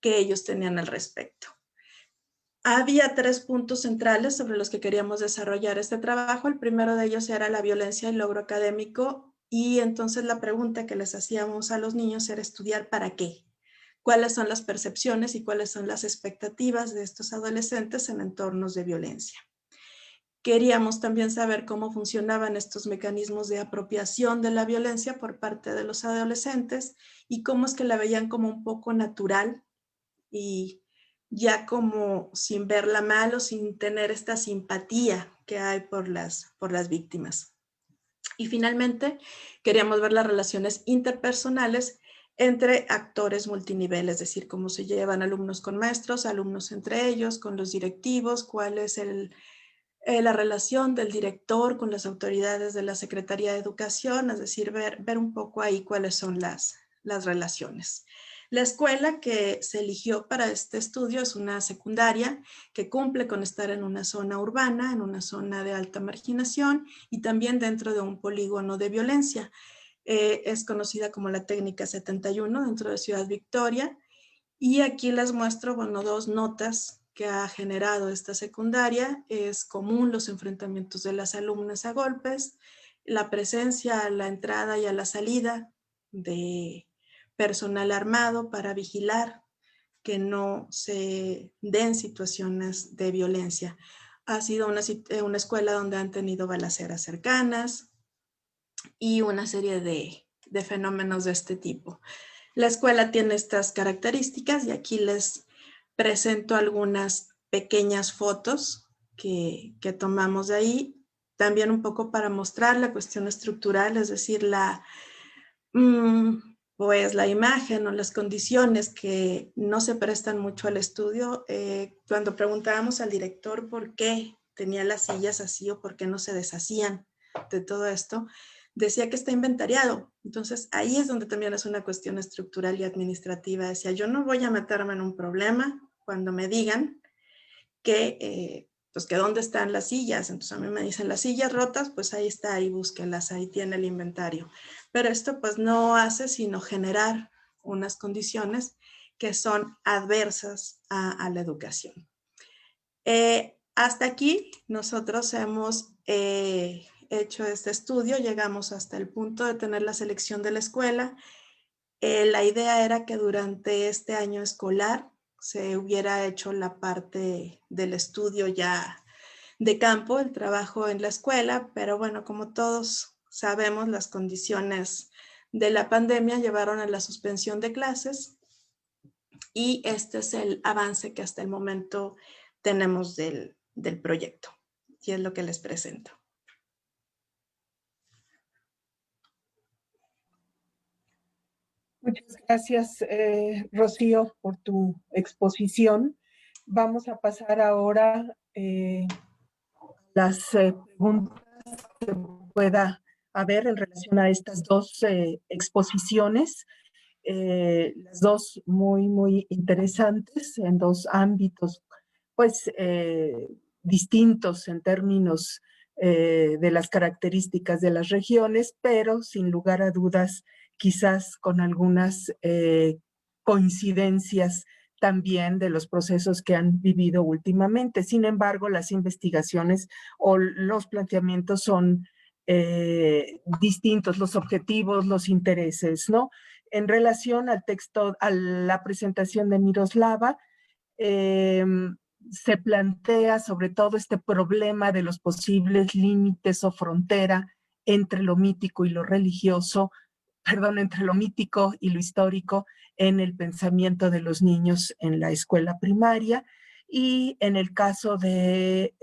que ellos tenían al respecto. Había 3 puntos centrales sobre los que queríamos desarrollar este trabajo. El primero de ellos era la violencia y el logro académico y entonces la pregunta que les hacíamos a los niños era estudiar para qué. ¿Cuáles son las percepciones y cuáles son las expectativas de estos adolescentes en entornos de violencia? Queríamos también saber cómo funcionaban estos mecanismos de apropiación de la violencia por parte de los adolescentes y cómo es que la veían como un poco natural y ya como sin verla mal o sin tener esta simpatía que hay por las víctimas. Y finalmente, queríamos ver las relaciones interpersonales entre actores multinivel, es decir, cómo se llevan alumnos con maestros, alumnos entre ellos, con los directivos, cuál es la relación del director con las autoridades de la Secretaría de Educación, es decir, ver un poco ahí cuáles son las relaciones. La escuela que se eligió para este estudio es una secundaria que cumple con estar en una zona urbana, en una zona de alta marginación y también dentro de un polígono de violencia. Es conocida como la técnica 71 dentro de Ciudad Victoria y aquí les muestro, bueno, 2 notas que ha generado esta secundaria. Es común los enfrentamientos de las alumnas a golpes, la presencia a la entrada y a la salida de personal armado para vigilar que no se den situaciones de violencia. Ha sido una escuela donde han tenido balaceras cercanas y una serie de fenómenos de este tipo. La escuela tiene estas características y aquí les presento algunas pequeñas fotos que tomamos de ahí, también un poco para mostrar la cuestión estructural, es decir, pues la imagen o las condiciones que no se prestan mucho al estudio. Cuando preguntábamos al director por qué tenía las sillas así o por qué no se deshacían de todo esto, decía que está inventariado. Entonces ahí es donde también es una cuestión estructural y administrativa. Decía, yo no voy a meterme en un problema cuando me digan que, pues que dónde están las sillas. Entonces a mí me dicen las sillas rotas, pues ahí está, ahí búsquenlas, ahí tiene el inventario. Pero esto pues no hace sino generar unas condiciones que son adversas a la educación. Hasta aquí nosotros hemos hecho este estudio, llegamos hasta el punto de tener la selección de la escuela. La idea era que durante este año escolar se hubiera hecho la parte del estudio ya de campo, el trabajo en la escuela, pero bueno, como todos sabemos, las condiciones de la pandemia llevaron a la suspensión de clases y este es el avance que hasta el momento tenemos del proyecto y es lo que les presento. Muchas gracias, Rocío, por tu exposición. Vamos a pasar ahora a las preguntas que pueda haber en relación a estas dos exposiciones, las dos muy, muy interesantes en dos ámbitos, pues, distintos en términos de las características de las regiones, pero sin lugar a dudas, quizás con algunas coincidencias también de los procesos que han vivido últimamente. Sin embargo, las investigaciones o los planteamientos son distintos, los objetivos, los intereses, ¿no? En relación al texto, a la presentación de Miroslava, se plantea sobre todo este problema de los posibles límites o frontera entre lo mítico y lo religioso, perdón, entre lo mítico y lo histórico en el pensamiento de los niños en la escuela primaria. Y en el caso de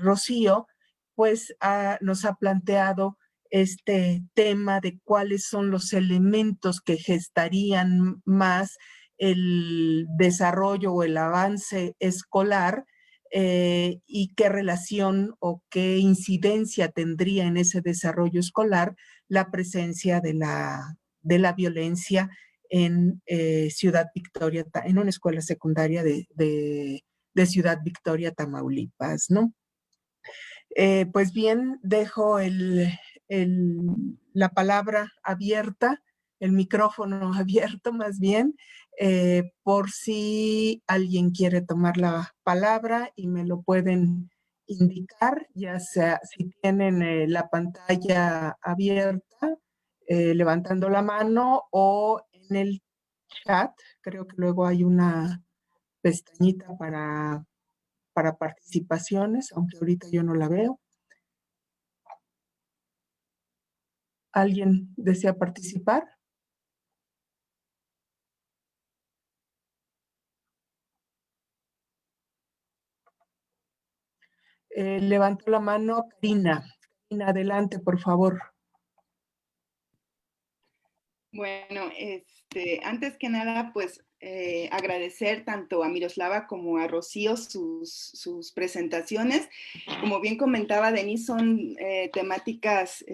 Rocío, pues nos ha planteado este tema de cuáles son los elementos que gestarían más el desarrollo o el avance escolar y qué relación o qué incidencia tendría en ese desarrollo escolar la presencia de la violencia en Ciudad Victoria, en una escuela secundaria de Ciudad Victoria, Tamaulipas, ¿no? Pues bien, dejo la palabra abierta, el micrófono abierto más bien, por si alguien quiere tomar la palabra y me lo pueden indicar, ya sea si tienen la pantalla abierta, levantando la mano o en el chat. Creo que luego hay una pestañita para participaciones, aunque ahorita yo no la veo. ¿Alguien desea participar? Levantó la mano Karina. Karina, adelante, por favor. Bueno, antes que nada, pues agradecer tanto a Miroslava como a Rocío sus presentaciones. Como bien comentaba Denise, son temáticas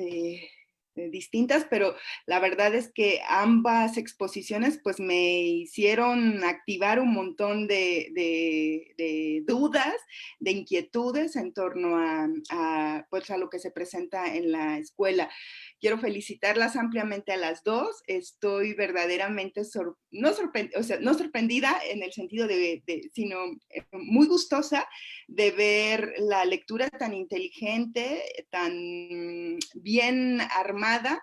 distintas, pero la verdad es que ambas exposiciones pues me hicieron activar un montón de dudas, de inquietudes en torno pues a lo que se presenta en la escuela. Quiero felicitarlas ampliamente a las dos. Estoy verdaderamente no sorprendida en el sentido sino muy gustosa de ver la lectura tan inteligente, tan bien armada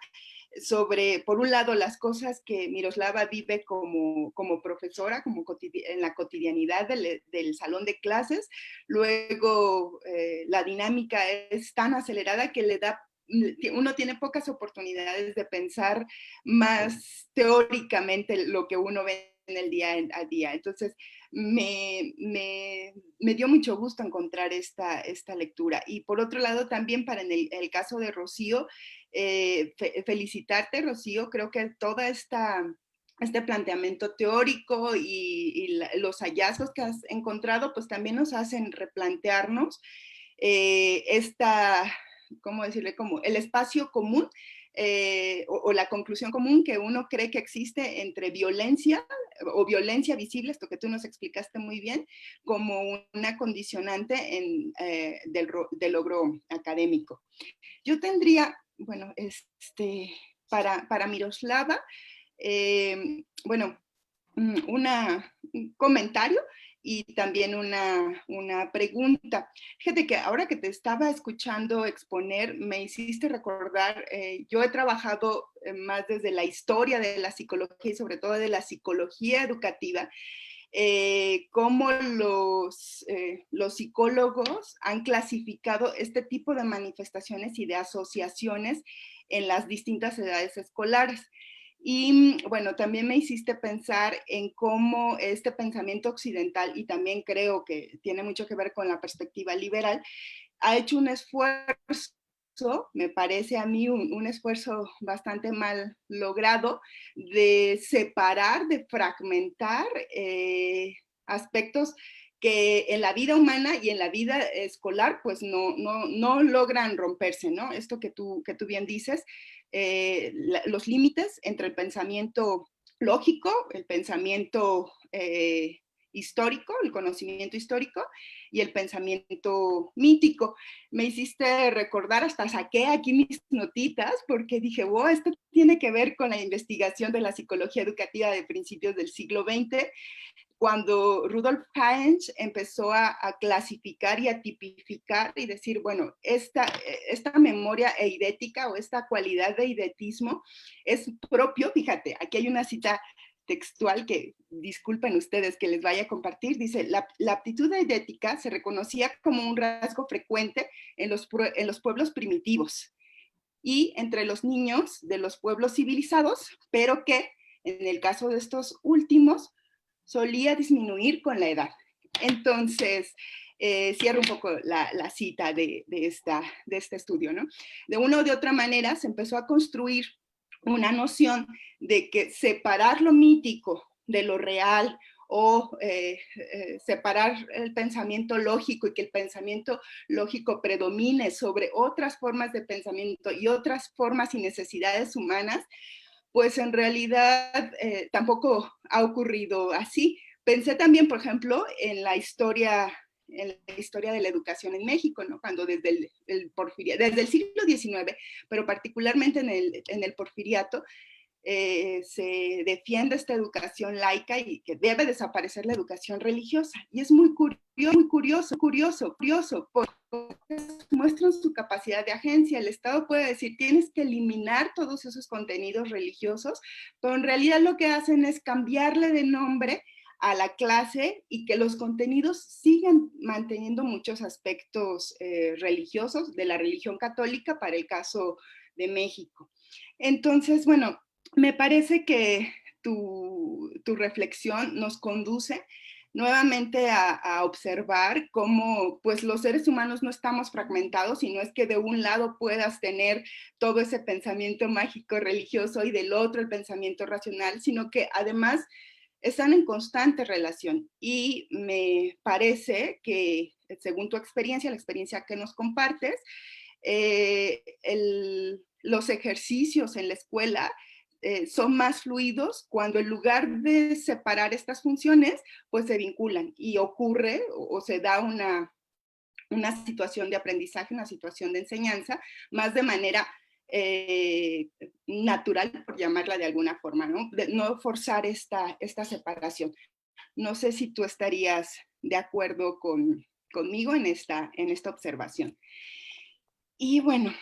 sobre, por un lado, las cosas que Miroslava vive como profesora, en la cotidianidad del salón de clases. Luego, la dinámica es tan acelerada que uno tiene pocas oportunidades de pensar más teóricamente lo que uno ve en el día a día. Entonces, me dio mucho gusto encontrar esta lectura. Y por otro lado, también para el caso de Rocío, felicitarte, Rocío. Creo que toda este planteamiento teórico y los hallazgos que has encontrado, pues también nos hacen replantearnos ¿cómo decirle? Como el espacio común o la conclusión común que uno cree que existe entre violencia o violencia visible, esto que tú nos explicaste muy bien, como una condicionante del logro académico. Yo tendría, bueno, para Miroslava, bueno, un comentario y también una pregunta. Fíjate que ahora que te estaba escuchando exponer, me hiciste recordar, yo he trabajado más desde la historia de la psicología y sobre todo de la psicología educativa, cómo los psicólogos han clasificado este tipo de manifestaciones y de asociaciones en las distintas edades escolares. Y bueno, también me hiciste pensar en cómo este pensamiento occidental, y también creo que tiene mucho que ver con la perspectiva liberal, ha hecho un esfuerzo, me parece a mí un esfuerzo bastante mal logrado, de separar, de fragmentar aspectos que en la vida humana y en la vida escolar pues no logran romperse, ¿no? Esto que tú bien dices, los límites entre el pensamiento lógico, el pensamiento histórico, el conocimiento histórico y el pensamiento mítico. Me hiciste recordar, hasta saqué aquí mis notitas porque dije, wow, esto tiene que ver con la investigación de la psicología educativa de principios del siglo XX, cuando Rudolf Heinz empezó a clasificar y a tipificar y decir, bueno, esta memoria eidética o esta cualidad de eidetismo es propio, fíjate, aquí hay una cita textual que disculpen ustedes que les vaya a compartir, dice, la aptitud eidética se reconocía como un rasgo frecuente en los pueblos primitivos y entre los niños de los pueblos civilizados, pero que en el caso de estos últimos solía disminuir con la edad. Entonces, cierro un poco la cita de este estudio, ¿no? De una o de otra manera se empezó a construir una noción de que separar lo mítico de lo real o separar el pensamiento lógico y que el pensamiento lógico predomine sobre otras formas de pensamiento y otras formas y necesidades humanas, pues en realidad tampoco ha ocurrido así. Pensé también, por ejemplo, en la historia de la educación en México, ¿no? Cuando desde el siglo XIX, pero particularmente en el porfiriato, se defiende esta educación laica y que debe desaparecer la educación religiosa. Y es muy curioso, porque muestran su capacidad de agencia. El Estado puede decir, tienes que eliminar todos esos contenidos religiosos, pero en realidad lo que hacen es cambiarle de nombre a la clase y que los contenidos sigan manteniendo muchos aspectos religiosos de la religión católica para el caso de México. Entonces, bueno, me parece que tu reflexión nos conduce nuevamente a observar cómo pues los seres humanos no estamos fragmentados, y no es que de un lado puedas tener todo ese pensamiento mágico religioso y del otro el pensamiento racional, sino que además están en constante relación. Y me parece que, según tu experiencia, la experiencia que nos compartes, los ejercicios en la escuela son más fluidos cuando en lugar de separar estas funciones, pues se vinculan y ocurre o se da una situación de aprendizaje, una situación de enseñanza, más de manera natural, por llamarla de alguna forma, ¿no? De no forzar esta separación. No sé si tú estarías de acuerdo conmigo en esta observación. Y bueno,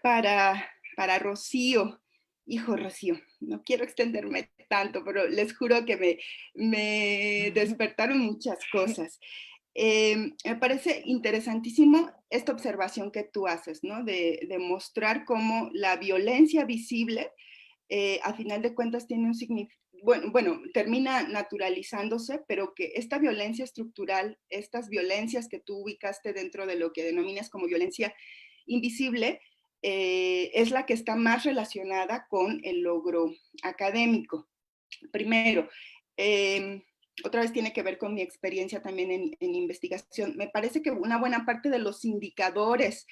para Rocío, hijo Rocío, no quiero extenderme tanto, pero les juro que me despertaron muchas cosas. Me parece interesantísimo esta observación que tú haces, ¿no? De mostrar cómo la violencia visible, a final de cuentas, tiene un significado, bueno, termina naturalizándose, pero que esta violencia estructural, estas violencias que tú ubicaste dentro de lo que denominas como violencia invisible, es la que está más relacionada con el logro académico. Primero, otra vez tiene que ver con mi experiencia también en investigación. Me parece que una buena parte de los indicadores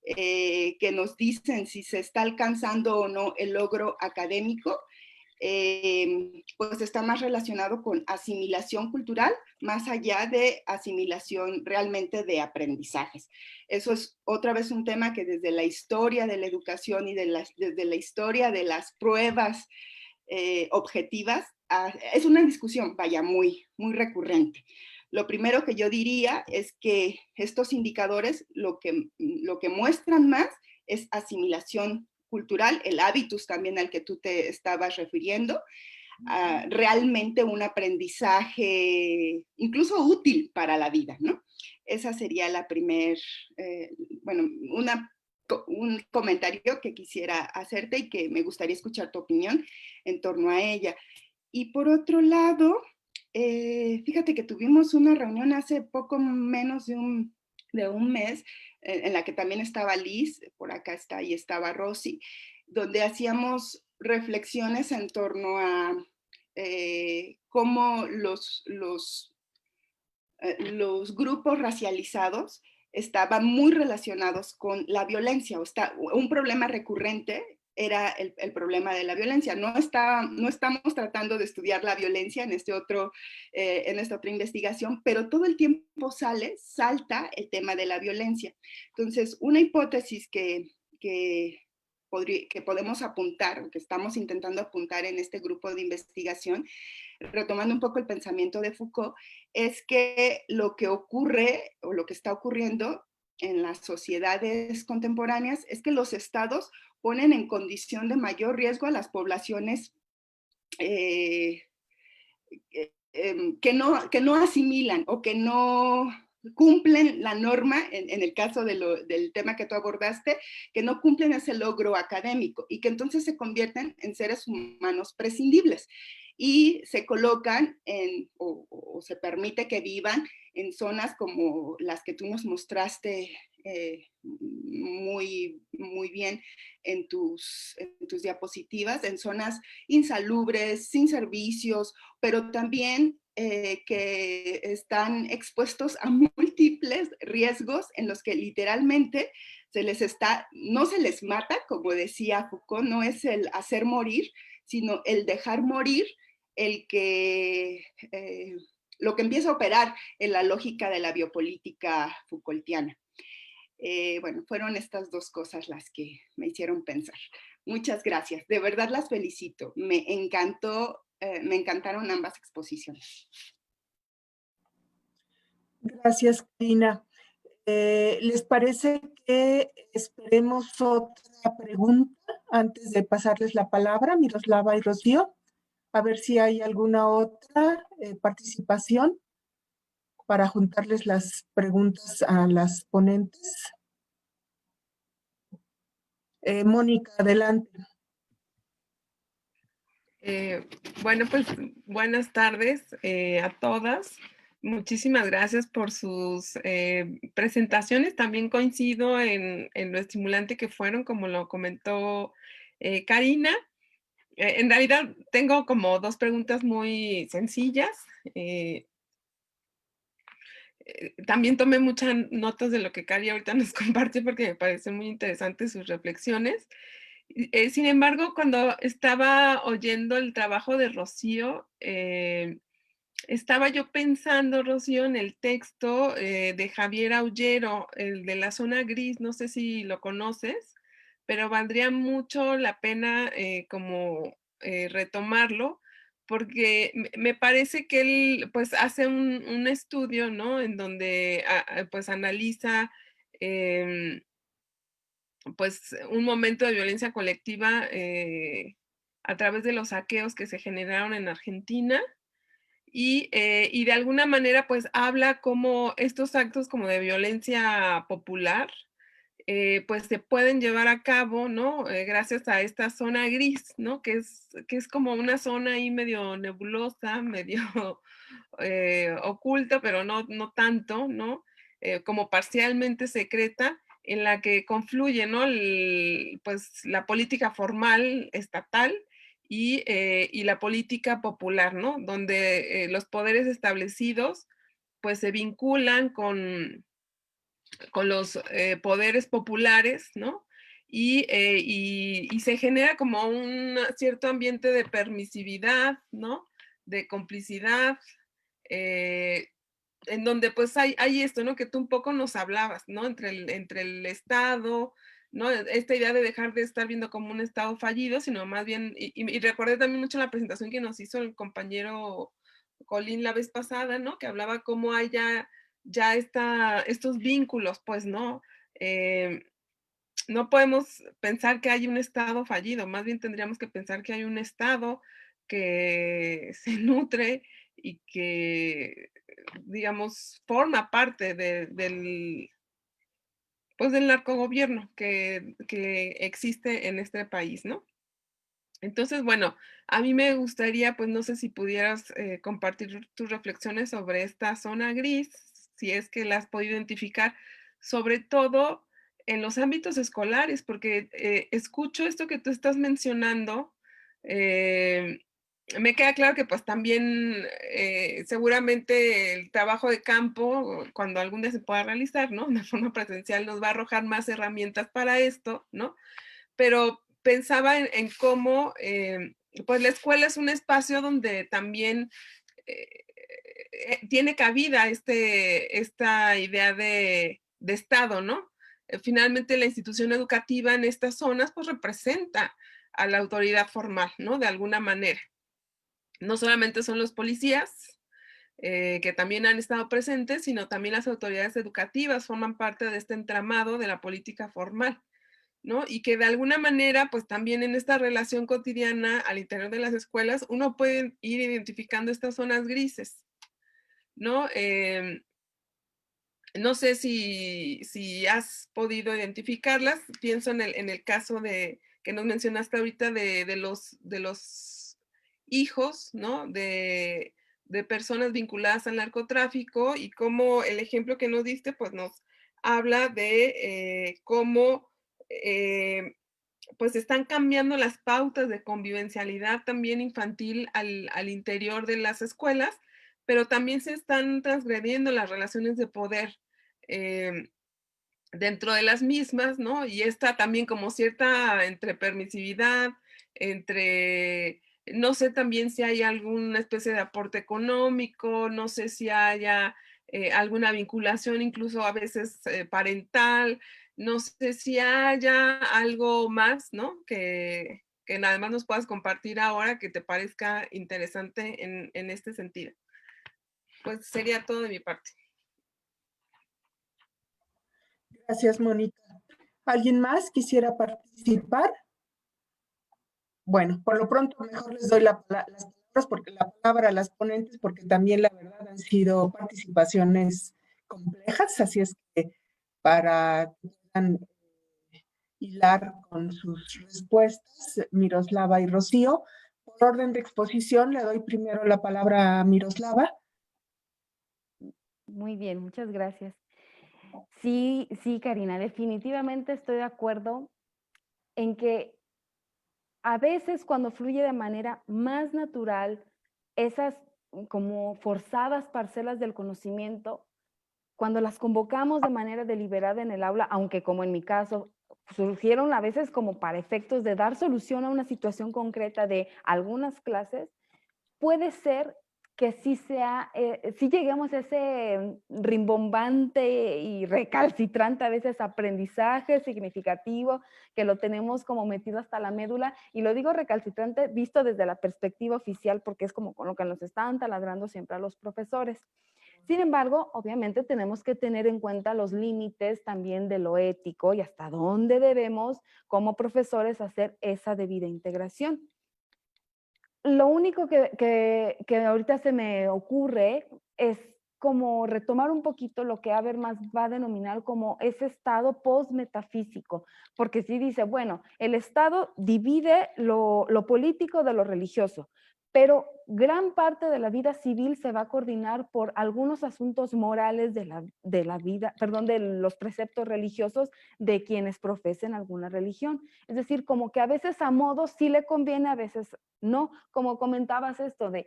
que nos dicen si se está alcanzando o no el logro académico, pues está más relacionado con asimilación cultural, más allá de asimilación realmente de aprendizajes. Eso es otra vez un tema que desde la historia de la educación y desde la historia de las pruebas objetivas, es una discusión, vaya, muy recurrente. Lo primero que yo diría es que estos indicadores lo que muestran más es asimilación cultural, el hábitus también al que tú te estabas refiriendo, realmente un aprendizaje incluso útil para la vida, ¿no? Esa sería la bueno, un comentario que quisiera hacerte y que me gustaría escuchar tu opinión en torno a ella. Y por otro lado, fíjate que tuvimos una reunión hace poco menos de un mes, en la que también estaba Liz, por acá está, y estaba Rosy, donde hacíamos reflexiones en torno a cómo los grupos racializados estaban muy relacionados con la violencia, un problema recurrente era el problema de la violencia. No estamos tratando de estudiar la violencia en esta otra investigación, pero todo el tiempo salta el tema de la violencia. Entonces, una hipótesis que podemos apuntar, que estamos intentando apuntar en este grupo de investigación, retomando un poco el pensamiento de Foucault, es que lo que ocurre o lo que está ocurriendo en las sociedades contemporáneas es que los estados ponen en condición de mayor riesgo a las poblaciones que no asimilan o que no cumplen la norma, en el caso del tema que tú abordaste, que no cumplen ese logro académico y que entonces se convierten en seres humanos prescindibles y se colocan o se permite que vivan en zonas como las que tú nos mostraste muy bien en tus diapositivas, en zonas insalubres, sin servicios, pero también que están expuestos a múltiples riesgos en los que literalmente no se les mata, como decía Foucault, no es el hacer morir, sino el dejar morir lo que empieza a operar en la lógica de la biopolítica Foucaultiana. Bueno, fueron estas dos cosas las que me hicieron pensar. Muchas gracias, de verdad las felicito. Me encantaron ambas exposiciones. Gracias, Karina. ¿Les parece que esperemos otra pregunta antes de pasarles la palabra, Miroslava y Rocío? A ver si hay alguna otra participación para juntarles las preguntas a las ponentes. Mónica, adelante. Bueno, pues buenas tardes a todas. Muchísimas gracias por sus presentaciones. También coincido en lo estimulante que fueron, como lo comentó Karina. En realidad tengo como dos preguntas muy sencillas. También tomé muchas notas de lo que Cari ahorita nos compartió porque me parecen muy interesantes sus reflexiones. Sin embargo, cuando estaba oyendo el trabajo de Rocío, estaba yo pensando, Rocío, en el texto de Javier Aullero, el de la zona gris, no sé si lo conoces, pero valdría mucho la pena como retomarlo, porque me parece que él pues hace un estudio, ¿no? En donde pues analiza pues un momento de violencia colectiva a través de los saqueos que se generaron en Argentina y de alguna manera pues habla como estos actos como de violencia popular pues se pueden llevar a cabo, ¿no? Gracias a esta zona gris, ¿no? Que es como una zona ahí medio nebulosa, medio oculta, pero no tanto, ¿no? Como parcialmente secreta, en la que confluye, ¿no? Pues la política formal estatal y la política popular, ¿no? Donde los poderes establecidos pues se vinculan con los poderes populares, ¿no? Y se genera como un cierto ambiente de permisividad, ¿no? De complicidad, eh, en donde pues hay esto, ¿no? Que tú un poco nos hablabas, ¿no? Entre el Estado, ¿no? Esta idea de dejar de estar viendo como un Estado fallido, sino más bien, y recordé también mucho la presentación que nos hizo el compañero Colín la vez pasada, ¿no? Que hablaba cómo hay ya estos vínculos, pues, ¿no? No podemos pensar que hay un Estado fallido, más bien tendríamos que pensar que hay un Estado que se nutre y que, digamos, forma parte pues, del narcogobierno que existe en este país, ¿no? Entonces, bueno, a mí me gustaría, pues no sé si pudieras compartir tus reflexiones sobre esta zona gris, si es que la has podido identificar, sobre todo en los ámbitos escolares, porque escucho esto que tú estás mencionando, eh, me queda claro que pues también seguramente el trabajo de campo, cuando algún día se pueda realizar, ¿no? De forma presencial, nos va a arrojar más herramientas para esto, ¿no? Pero pensaba en cómo, pues la escuela es un espacio donde también eh, tiene cabida esta idea de Estado, ¿no? Finalmente la institución educativa en estas zonas pues representa a la autoridad formal, ¿no? De alguna manera. No solamente son los policías, que también han estado presentes, sino también las autoridades educativas forman parte de este entramado de la política formal. ¿No? Y que de alguna manera, pues también en esta relación cotidiana al interior de las escuelas, uno puede ir identificando estas zonas grises, ¿no? No sé si has podido identificarlas, pienso en el caso que nos mencionaste ahorita de los hijos, ¿no? De personas vinculadas al narcotráfico y cómo el ejemplo que nos diste, pues nos habla de cómo pues están cambiando las pautas de convivencialidad también infantil al interior de las escuelas, pero también se están transgrediendo las relaciones de poder eh, dentro de las mismas, ¿no? Y esta también como cierta entre permisividad, entre, no sé también si hay alguna especie de aporte económico, no sé si haya alguna vinculación incluso a veces parental, no sé si haya algo más, ¿no? Que nada más nos puedas compartir ahora que te parezca interesante en este sentido. Pues sería todo de mi parte. Gracias, Mónica. ¿Alguien más quisiera participar? Bueno, por lo pronto mejor les doy las palabras porque la palabra a las ponentes, porque también la verdad han sido participaciones complejas, así es que para que puedan hilar con sus respuestas, Miroslava y Rocío. Por orden de exposición, le doy primero la palabra a Miroslava. Muy bien, muchas gracias. Sí, sí, Karina, definitivamente estoy de acuerdo en que a veces cuando fluye de manera más natural esas como forzadas parcelas del conocimiento, cuando las convocamos de manera deliberada en el aula, aunque como en mi caso surgieron a veces como para efectos de dar solución a una situación concreta de algunas clases, puede ser que sí lleguemos a ese rimbombante y recalcitrante a veces aprendizaje significativo que lo tenemos como metido hasta la médula, y lo digo recalcitrante visto desde la perspectiva oficial porque es como con lo que nos están taladrando siempre a los profesores. Sin embargo, obviamente tenemos que tener en cuenta los límites también de lo ético y hasta dónde debemos como profesores hacer esa debida integración. Lo único que ahorita se me ocurre es como retomar un poquito lo que Habermas va a denominar como ese estado post-metafísico, porque sí dice, bueno, el Estado divide lo político de lo religioso, pero gran parte de la vida civil se va a coordinar por algunos asuntos morales de la vida, perdón, de los preceptos religiosos de quienes profesen alguna religión. Es decir, como que a veces a modo sí le conviene, a veces no, como comentabas esto de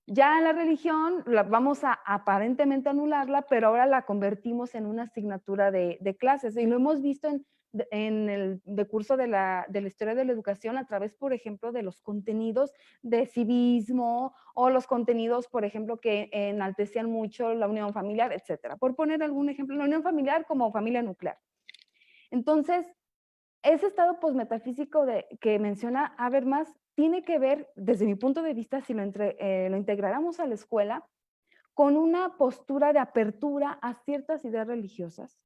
ya la religión vamos a aparentemente anularla, pero ahora la convertimos en una asignatura de clases. Y lo hemos visto en el curso de la historia de la educación a través, por ejemplo, de los contenidos de civismo o los contenidos, por ejemplo, que enaltecían mucho la unión familiar, etcétera. Por poner algún ejemplo, la unión familiar como familia nuclear. Entonces, ese estado posmetafísico que menciona Habermas tiene que ver, desde mi punto de vista, si lo integráramos a la escuela, con una postura de apertura a ciertas ideas religiosas.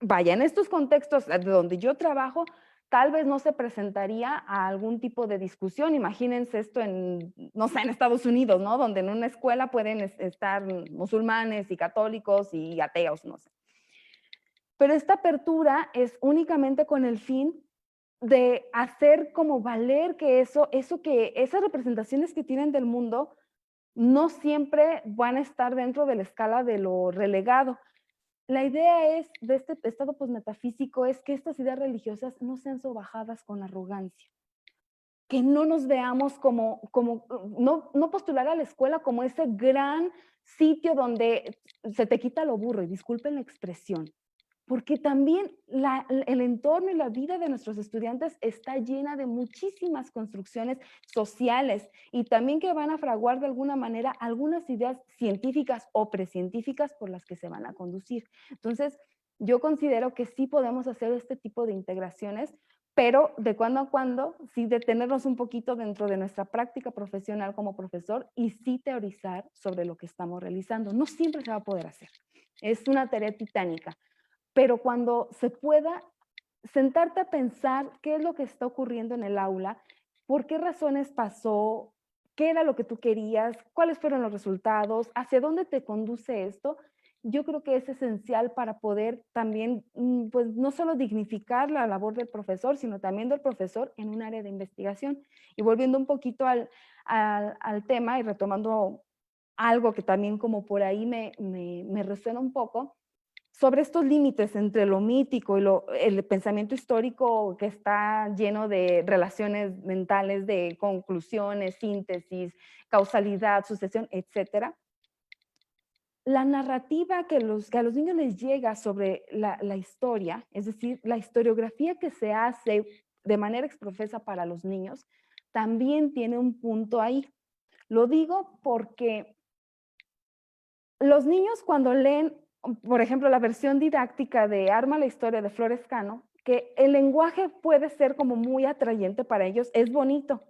Vaya, en estos contextos donde yo trabajo, tal vez no se presentaría a algún tipo de discusión. Imagínense esto en, no sé, en Estados Unidos, ¿no? Donde en una escuela pueden estar musulmanes y católicos y ateos, no sé. Pero esta apertura es únicamente con el fin de hacer como valer que esas representaciones que tienen del mundo no siempre van a estar dentro de la escala de lo relegado. La idea de este estado posmetafísico es que estas ideas religiosas no sean sobajadas con arrogancia, que no nos veamos no postular a la escuela como ese gran sitio donde se te quita lo burro, y disculpen la expresión, porque también el entorno y la vida de nuestros estudiantes está llena de muchísimas construcciones sociales y también que van a fraguar de alguna manera algunas ideas científicas o precientíficas por las que se van a conducir. Entonces, yo considero que sí podemos hacer este tipo de integraciones, pero de cuando a cuando sí detenernos un poquito dentro de nuestra práctica profesional como profesor y sí teorizar sobre lo que estamos realizando. No siempre se va a poder hacer. Es una tarea titánica. Pero cuando se pueda, sentarte a pensar qué es lo que está ocurriendo en el aula, por qué razones pasó, qué era lo que tú querías, cuáles fueron los resultados, hacia dónde te conduce esto, yo creo que es esencial para poder también, pues no solo dignificar la labor del profesor, sino también del profesor en un área de investigación. Y volviendo un poquito al tema y retomando algo que también como por ahí me resuena un poco, sobre estos límites entre lo mítico y el pensamiento histórico que está lleno de relaciones mentales, de conclusiones, síntesis, causalidad, sucesión, etcétera. La narrativa que a los niños les llega sobre la historia, es decir, la historiografía que se hace de manera exprofesa para los niños, también tiene un punto ahí. Lo digo porque los niños cuando leen, por ejemplo, la versión didáctica de Arma la historia de Flores Cano, que el lenguaje puede ser como muy atrayente para ellos, es bonito,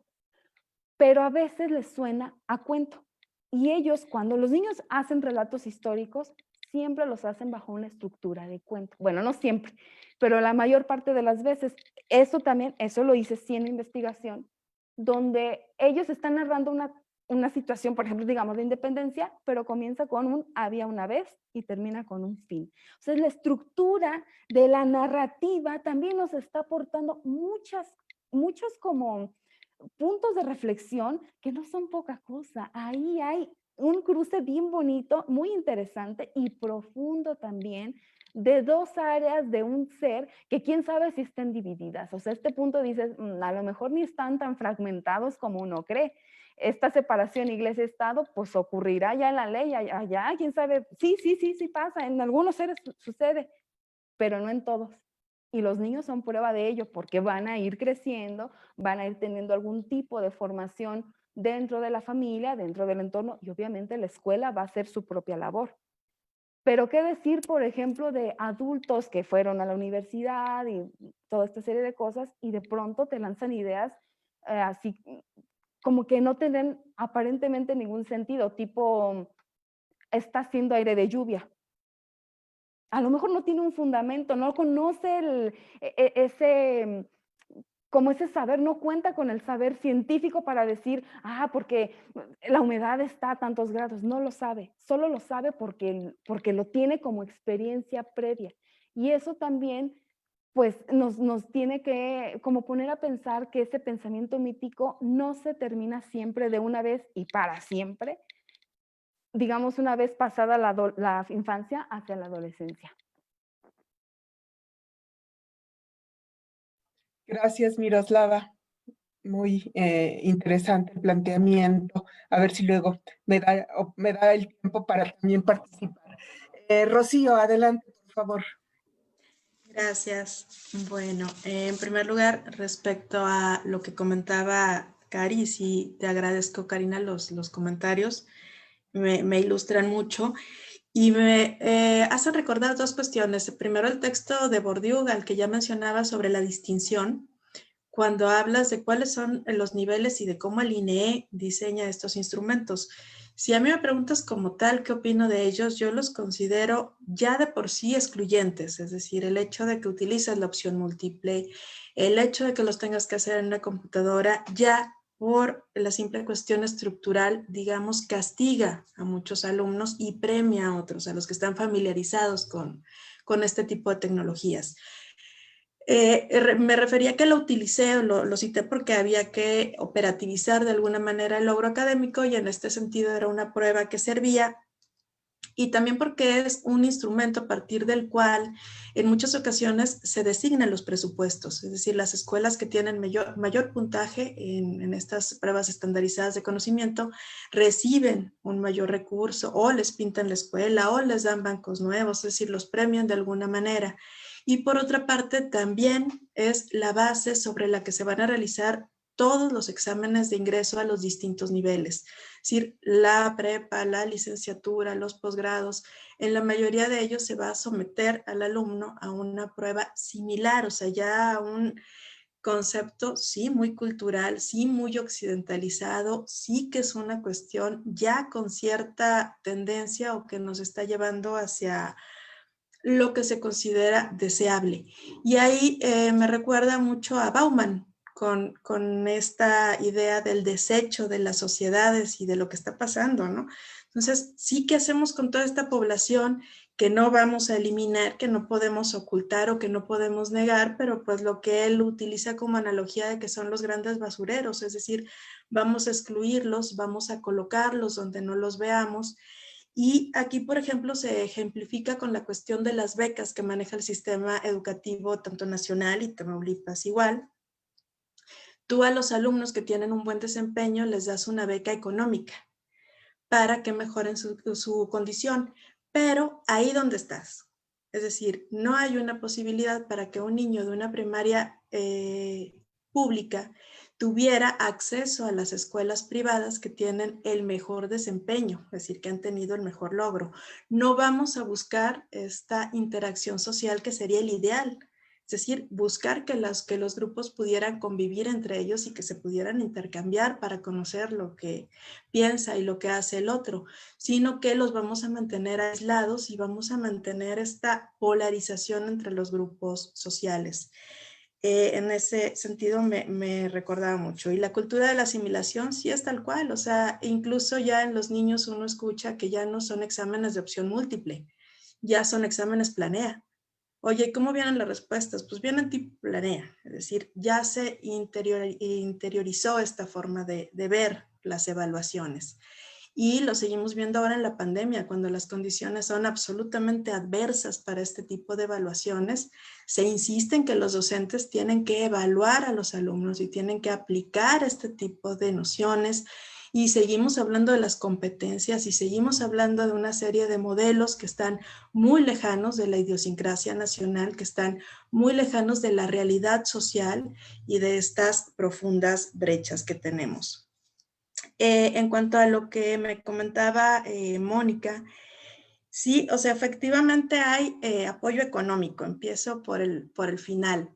pero a veces les suena a cuento. Y ellos, cuando los niños hacen relatos históricos, siempre los hacen bajo una estructura de cuento. Bueno, no siempre, pero la mayor parte de las veces. Eso lo hice sí en investigación, donde ellos están narrando una situación, por ejemplo, digamos, de independencia, pero comienza con había una vez y termina con un fin. O sea, la estructura de la narrativa también nos está aportando muchos como puntos de reflexión que no son poca cosa. Ahí hay un cruce bien bonito, muy interesante y profundo también de dos áreas de un ser que quién sabe si estén divididas. O sea, este punto dices, a lo mejor ni están tan fragmentados como uno cree. Esta separación iglesia-estado, pues ocurrirá ya en la ley, allá, quién sabe, sí pasa, en algunos seres sucede, pero no en todos. Y los niños son prueba de ello porque van a ir creciendo, van a ir teniendo algún tipo de formación dentro de la familia, dentro del entorno, y obviamente la escuela va a hacer su propia labor. Pero qué decir, por ejemplo, de adultos que fueron a la universidad y toda esta serie de cosas y de pronto te lanzan ideas así como que no tienen aparentemente ningún sentido, tipo, está haciendo aire de lluvia. A lo mejor no tiene un fundamento, no conoce ese, como ese saber, no cuenta con el saber científico para decir, porque la humedad está a tantos grados, no lo sabe, solo lo sabe porque lo tiene como experiencia previa. Y eso también, pues, nos tiene que como poner a pensar que ese pensamiento mítico no se termina siempre de una vez y para siempre, digamos, una vez pasada la infancia hacia la adolescencia. Gracias, Miroslava. Muy interesante el planteamiento. A ver si luego me da el tiempo para también participar. Rocío, adelante, por favor. Gracias. Bueno, en primer lugar, respecto a lo que comentaba Cari, sí te agradezco, Karina, los comentarios, me ilustran mucho y me hacen recordar dos cuestiones. Primero, el texto de Bourdieu, al que ya mencionaba sobre la distinción, cuando hablas de cuáles son los niveles y de cómo el INEE diseña estos instrumentos. Si a mí me preguntas como tal qué opino de ellos, yo los considero ya de por sí excluyentes, es decir, el hecho de que utilices la opción múltiple, el hecho de que los tengas que hacer en una computadora, ya por la simple cuestión estructural, digamos, castiga a muchos alumnos y premia a otros, a los que están familiarizados con este tipo de tecnologías. Me refería que lo utilicé o lo cité porque había que operativizar de alguna manera el logro académico y en este sentido era una prueba que servía y también porque es un instrumento a partir del cual en muchas ocasiones se designan los presupuestos, es decir, las escuelas que tienen mayor puntaje en estas pruebas estandarizadas de conocimiento reciben un mayor recurso o les pintan la escuela o les dan bancos nuevos, es decir, los premian de alguna manera. Y por otra parte, también es la base sobre la que se van a realizar todos los exámenes de ingreso a los distintos niveles. Es decir, la prepa, la licenciatura, los posgrados, en la mayoría de ellos se va a someter al alumno a una prueba similar, o sea, ya a un concepto, sí, muy cultural, sí, muy occidentalizado, sí que es una cuestión ya con cierta tendencia o que nos está llevando hacia lo que se considera deseable. Y ahí me recuerda mucho a Bauman, con esta idea del desecho de las sociedades y de lo que está pasando, ¿no? Entonces, sí, ¿qué hacemos con toda esta población que no vamos a eliminar, que no podemos ocultar o que no podemos negar, pero pues lo que él utiliza como analogía de que son los grandes basureros, es decir, vamos a excluirlos, vamos a colocarlos donde no los veamos. Y aquí, por ejemplo, se ejemplifica con la cuestión de las becas que maneja el sistema educativo tanto nacional y Tamaulipas igual. Tú a los alumnos que tienen un buen desempeño les das una beca económica para que mejoren su condición, pero ahí donde estás. Es decir, no hay una posibilidad para que un niño de una primaria pública tuviera acceso a las escuelas privadas que tienen el mejor desempeño, es decir, que han tenido el mejor logro. No vamos a buscar esta interacción social que sería el ideal, es decir, buscar que los grupos pudieran convivir entre ellos y que se pudieran intercambiar para conocer lo que piensa y lo que hace el otro, sino que los vamos a mantener aislados y vamos a mantener esta polarización entre los grupos sociales. En ese sentido me recordaba mucho. Y la cultura de la asimilación sí es tal cual, o sea, incluso ya en los niños uno escucha que ya no son exámenes de opción múltiple, ya son exámenes planea. Oye, ¿cómo vienen las respuestas? Pues vienen tipo planea, es decir, ya se interiorizó esta forma de ver las evaluaciones. Y lo seguimos viendo ahora en la pandemia, cuando las condiciones son absolutamente adversas para este tipo de evaluaciones. Se insiste en que los docentes tienen que evaluar a los alumnos y tienen que aplicar este tipo de nociones y seguimos hablando de las competencias y seguimos hablando de una serie de modelos que están muy lejanos de la idiosincrasia nacional, que están muy lejanos de la realidad social y de estas profundas brechas que tenemos. En cuanto a lo que me comentaba Mónica, sí, o sea, efectivamente hay apoyo económico. Empiezo por el final.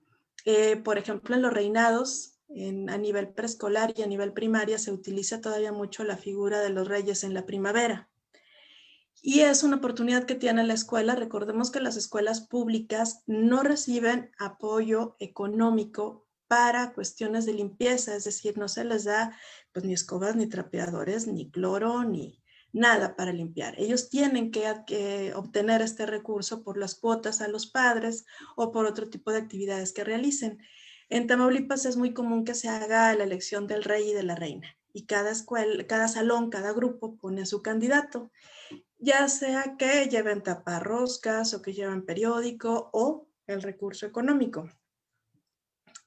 Por ejemplo, en los reinados, a nivel preescolar y a nivel primaria, se utiliza todavía mucho la figura de los reyes en la primavera. Y es una oportunidad que tiene la escuela. Recordemos que las escuelas públicas no reciben apoyo económico para cuestiones de limpieza, es decir, no se les da pues ni escobas, ni trapeadores, ni cloro, ni nada para limpiar. Ellos tienen que obtener este recurso por las cuotas a los padres o por otro tipo de actividades que realicen. En Tamaulipas es muy común que se haga la elección del rey y de la reina, y cada escuela, cada salón, cada grupo pone a su candidato, ya sea que lleven taparroscas o que lleven periódico o el recurso económico.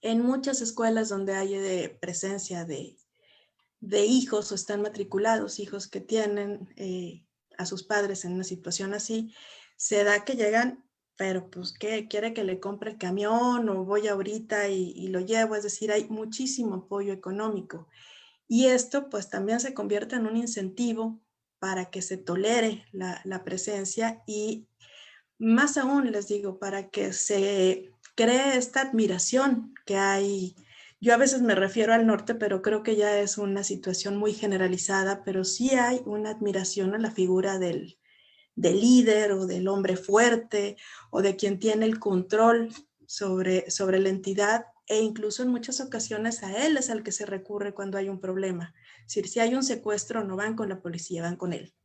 En muchas escuelas donde hay presencia de hijos o están matriculados, hijos que tienen a sus padres en una situación así, se da que llegan, pero pues ¿qué? ¿Quiere que le compre el camión o voy ahorita y lo llevo? Es decir, hay muchísimo apoyo económico. Y esto pues también se convierte en un incentivo para que se tolere la presencia y más aún, les digo, para que se cree esta admiración que hay. Yo a veces me refiero al norte, pero creo que ya es una situación muy generalizada, pero sí hay una admiración a la figura del líder o del hombre fuerte o de quien tiene el control sobre la entidad, e incluso en muchas ocasiones a él es al que se recurre cuando hay un problema. Es decir, si hay un secuestro, no van con la policía, van con él.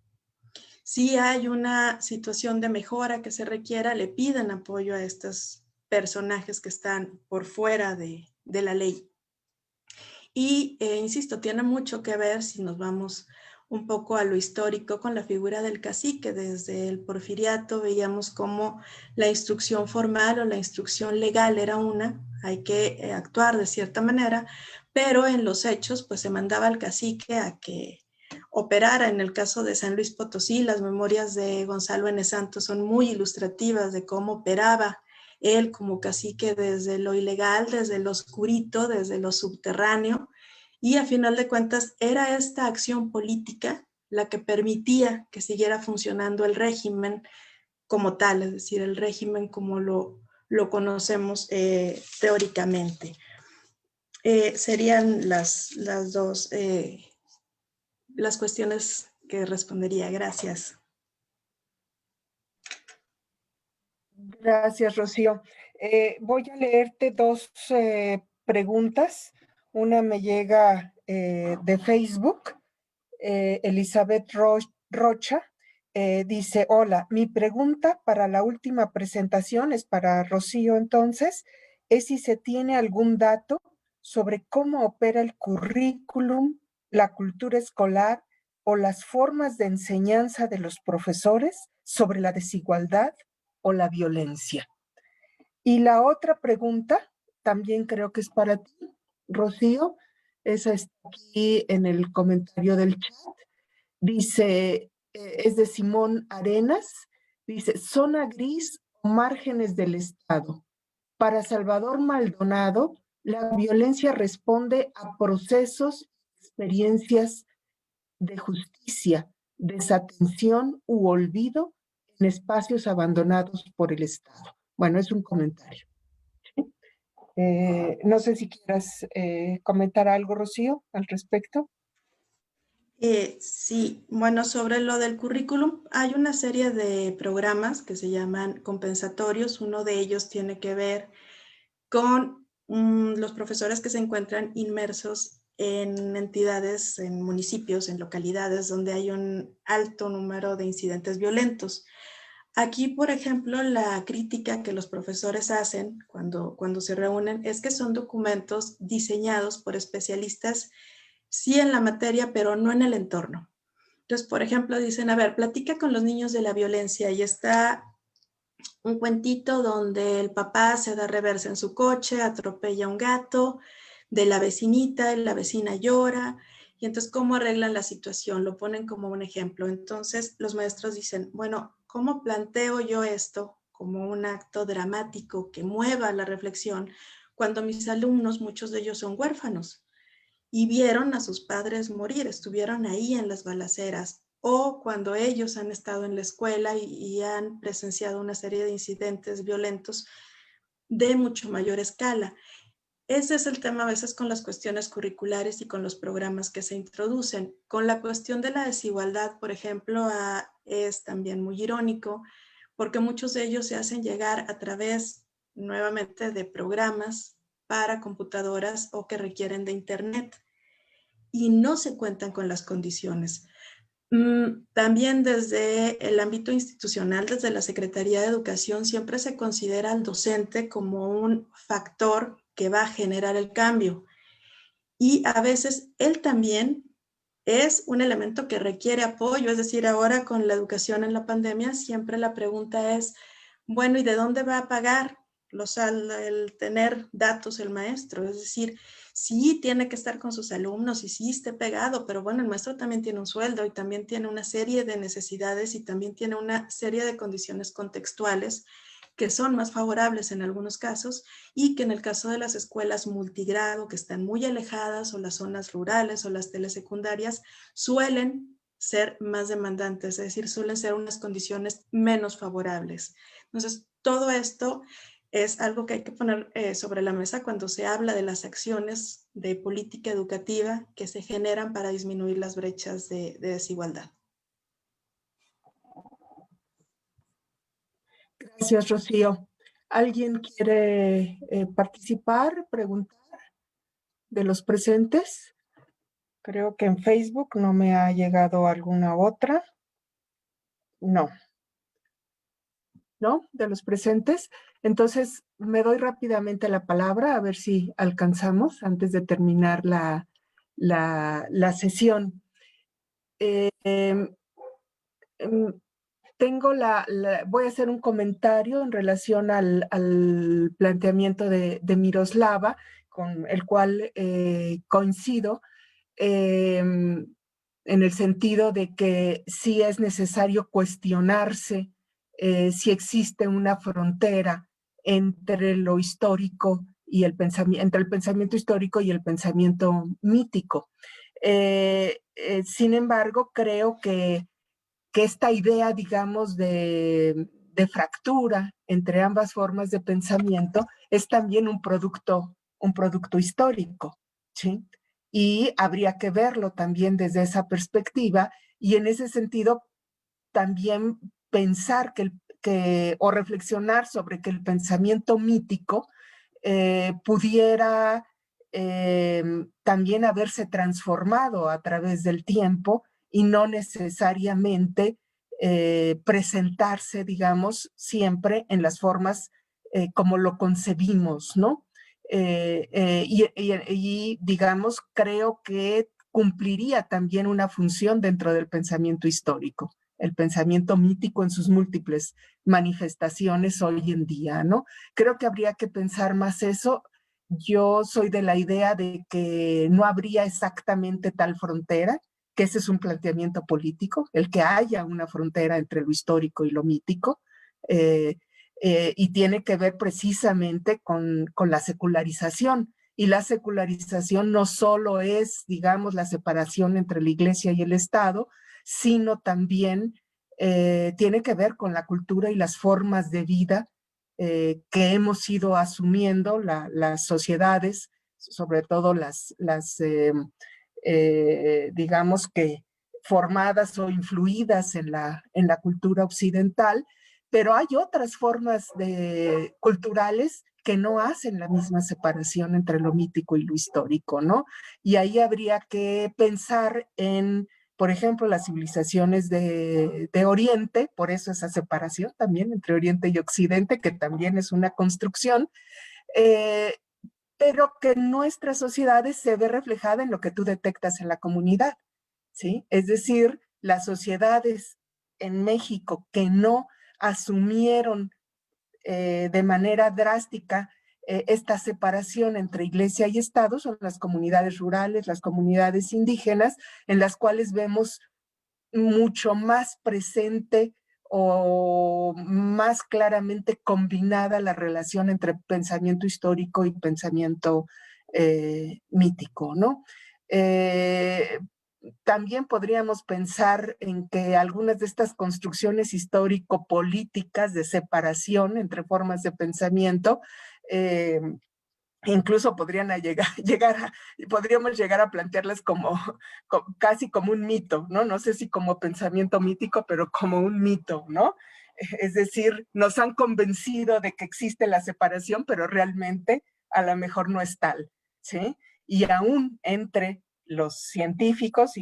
Si hay una situación de mejora que se requiera, le piden apoyo a estos personajes que están por fuera de la ley. Y, insisto, tiene mucho que ver, si nos vamos un poco a lo histórico, con la figura del cacique. Desde el porfiriato veíamos cómo la instrucción formal o la instrucción legal era una, hay que actuar de cierta manera, pero en los hechos pues se mandaba al cacique a que operara. En el caso de San Luis Potosí, las memorias de Gonzalo N. Santos son muy ilustrativas de cómo operaba él como cacique desde lo ilegal, desde lo oscurito, desde lo subterráneo, y a final de cuentas era esta acción política la que permitía que siguiera funcionando el régimen como tal, es decir, el régimen como lo conocemos teóricamente. Serían las dos las cuestiones que respondería. Gracias. Gracias, Rocío. Voy a leerte dos preguntas. Una me llega de Facebook. Elizabeth Rocha dice: hola, mi pregunta para la última presentación es para Rocío, entonces, es si se tiene algún dato sobre cómo opera el currículum, la cultura escolar o las formas de enseñanza de los profesores sobre la desigualdad o la violencia. Y la otra pregunta, también creo que es para ti, Rocío, esa está aquí en el comentario del chat. Dice, es de Simón Arenas, dice, zona gris o márgenes del Estado. Para Salvador Maldonado, la violencia responde a procesos, experiencias de justicia, desatención u olvido en espacios abandonados por el Estado. Bueno, es un comentario. No sé si quieras comentar algo, Rocío, al respecto. Sí, bueno, sobre lo del currículum, hay una serie de programas que se llaman compensatorios. Uno de ellos tiene que ver con los profesores que se encuentran inmersos en entidades, en municipios, en localidades donde hay un alto número de incidentes violentos. Aquí, por ejemplo, la crítica que los profesores hacen cuando se reúnen es que son documentos diseñados por especialistas, sí en la materia, pero no en el entorno. Entonces, por ejemplo, dicen, a ver, platica con los niños de la violencia, y está un cuentito donde el papá se da reversa en su coche, atropella a un gato de la vecinita, y la vecina llora, Y entonces, ¿cómo arreglan la situación? Lo ponen como un ejemplo. Entonces, los maestros dicen, bueno, ¿cómo planteo yo esto como un acto dramático que mueva la reflexión cuando mis alumnos, muchos de ellos son huérfanos y vieron a sus padres morir, estuvieron ahí en las balaceras, o cuando ellos han estado en la escuela y han presenciado una serie de incidentes violentos de mucho mayor escala? Ese es el tema a veces con las cuestiones curriculares y con los programas que se introducen. Con la cuestión de la desigualdad, por ejemplo, es también muy irónico porque muchos de ellos se hacen llegar a través, nuevamente, de programas para computadoras o que requieren de internet y no se cuentan con las condiciones. También desde el ámbito institucional, desde la Secretaría de Educación, siempre se considera al docente como un factor que va a generar el cambio. Y a veces él también es un elemento que requiere apoyo. Es decir, ahora con la educación en la pandemia, siempre la pregunta es, bueno, ¿y de dónde va a pagar el tener datos el maestro? Es decir, sí tiene que estar con sus alumnos y sí esté pegado, pero bueno, el maestro también tiene un sueldo y también tiene una serie de necesidades y también tiene una serie de condiciones contextuales que son más favorables en algunos casos y que en el caso de las escuelas multigrado que están muy alejadas o las zonas rurales o las telesecundarias suelen ser más demandantes, es decir, suelen ser unas condiciones menos favorables. Entonces, todo esto es algo que hay que poner sobre la mesa cuando se habla de las acciones de política educativa que se generan para disminuir las brechas de desigualdad. Gracias, Rocío. ¿Alguien quiere participar, preguntar de los presentes? Creo que en Facebook no me ha llegado alguna otra. No. ¿No? De los presentes. Entonces, me doy rápidamente la palabra a ver si alcanzamos antes de terminar la sesión. Voy a hacer un comentario en relación al planteamiento de Miroslava, con el cual coincido, en el sentido de que sí es necesario cuestionarse si existe una frontera entre lo histórico y entre el pensamiento histórico y el pensamiento mítico. Sin embargo, creo que esta idea, digamos, de fractura entre ambas formas de pensamiento es también un producto histórico, ¿sí? Y habría que verlo también desde esa perspectiva y en ese sentido también pensar o reflexionar sobre que el pensamiento mítico pudiera también haberse transformado a través del tiempo y no necesariamente presentarse, digamos, siempre en las formas como lo concebimos, ¿no? Y, digamos, creo que cumpliría también una función dentro del pensamiento histórico, el pensamiento mítico en sus múltiples manifestaciones hoy en día, ¿no? Creo que habría que pensar más eso. Yo soy de la idea de que no habría exactamente tal frontera, que ese es un planteamiento político, el que haya una frontera entre lo histórico y lo mítico, y tiene que ver precisamente con la secularización. Y la secularización no solo es, digamos, la separación entre la Iglesia y el Estado, sino también tiene que ver con la cultura y las formas de vida que hemos ido asumiendo las sociedades, sobre todo digamos que formadas o influidas en la cultura occidental, pero hay otras formas culturales que no hacen la misma separación entre lo mítico y lo histórico, ¿no? Y ahí habría que pensar en, por ejemplo, las civilizaciones de Oriente, por eso esa separación también entre Oriente y Occidente, que también es una construcción, pero que en nuestras sociedades se ve reflejada en lo que tú detectas en la comunidad, ¿sí? Es decir, las sociedades en México que no asumieron de manera drástica esta separación entre iglesia y Estado son las comunidades rurales, las comunidades indígenas, en las cuales vemos mucho más presente o más claramente combinada la relación entre pensamiento histórico y pensamiento mítico, ¿no? También podríamos pensar en que algunas de estas construcciones histórico-políticas de separación entre formas de pensamiento incluso podrían podríamos llegar a plantearlas casi como un mito, ¿no? No sé si como pensamiento mítico, pero como un mito, ¿no? Es decir, nos han convencido de que existe la separación, pero realmente a lo mejor no es tal, ¿sí? Y aún entre los científicos,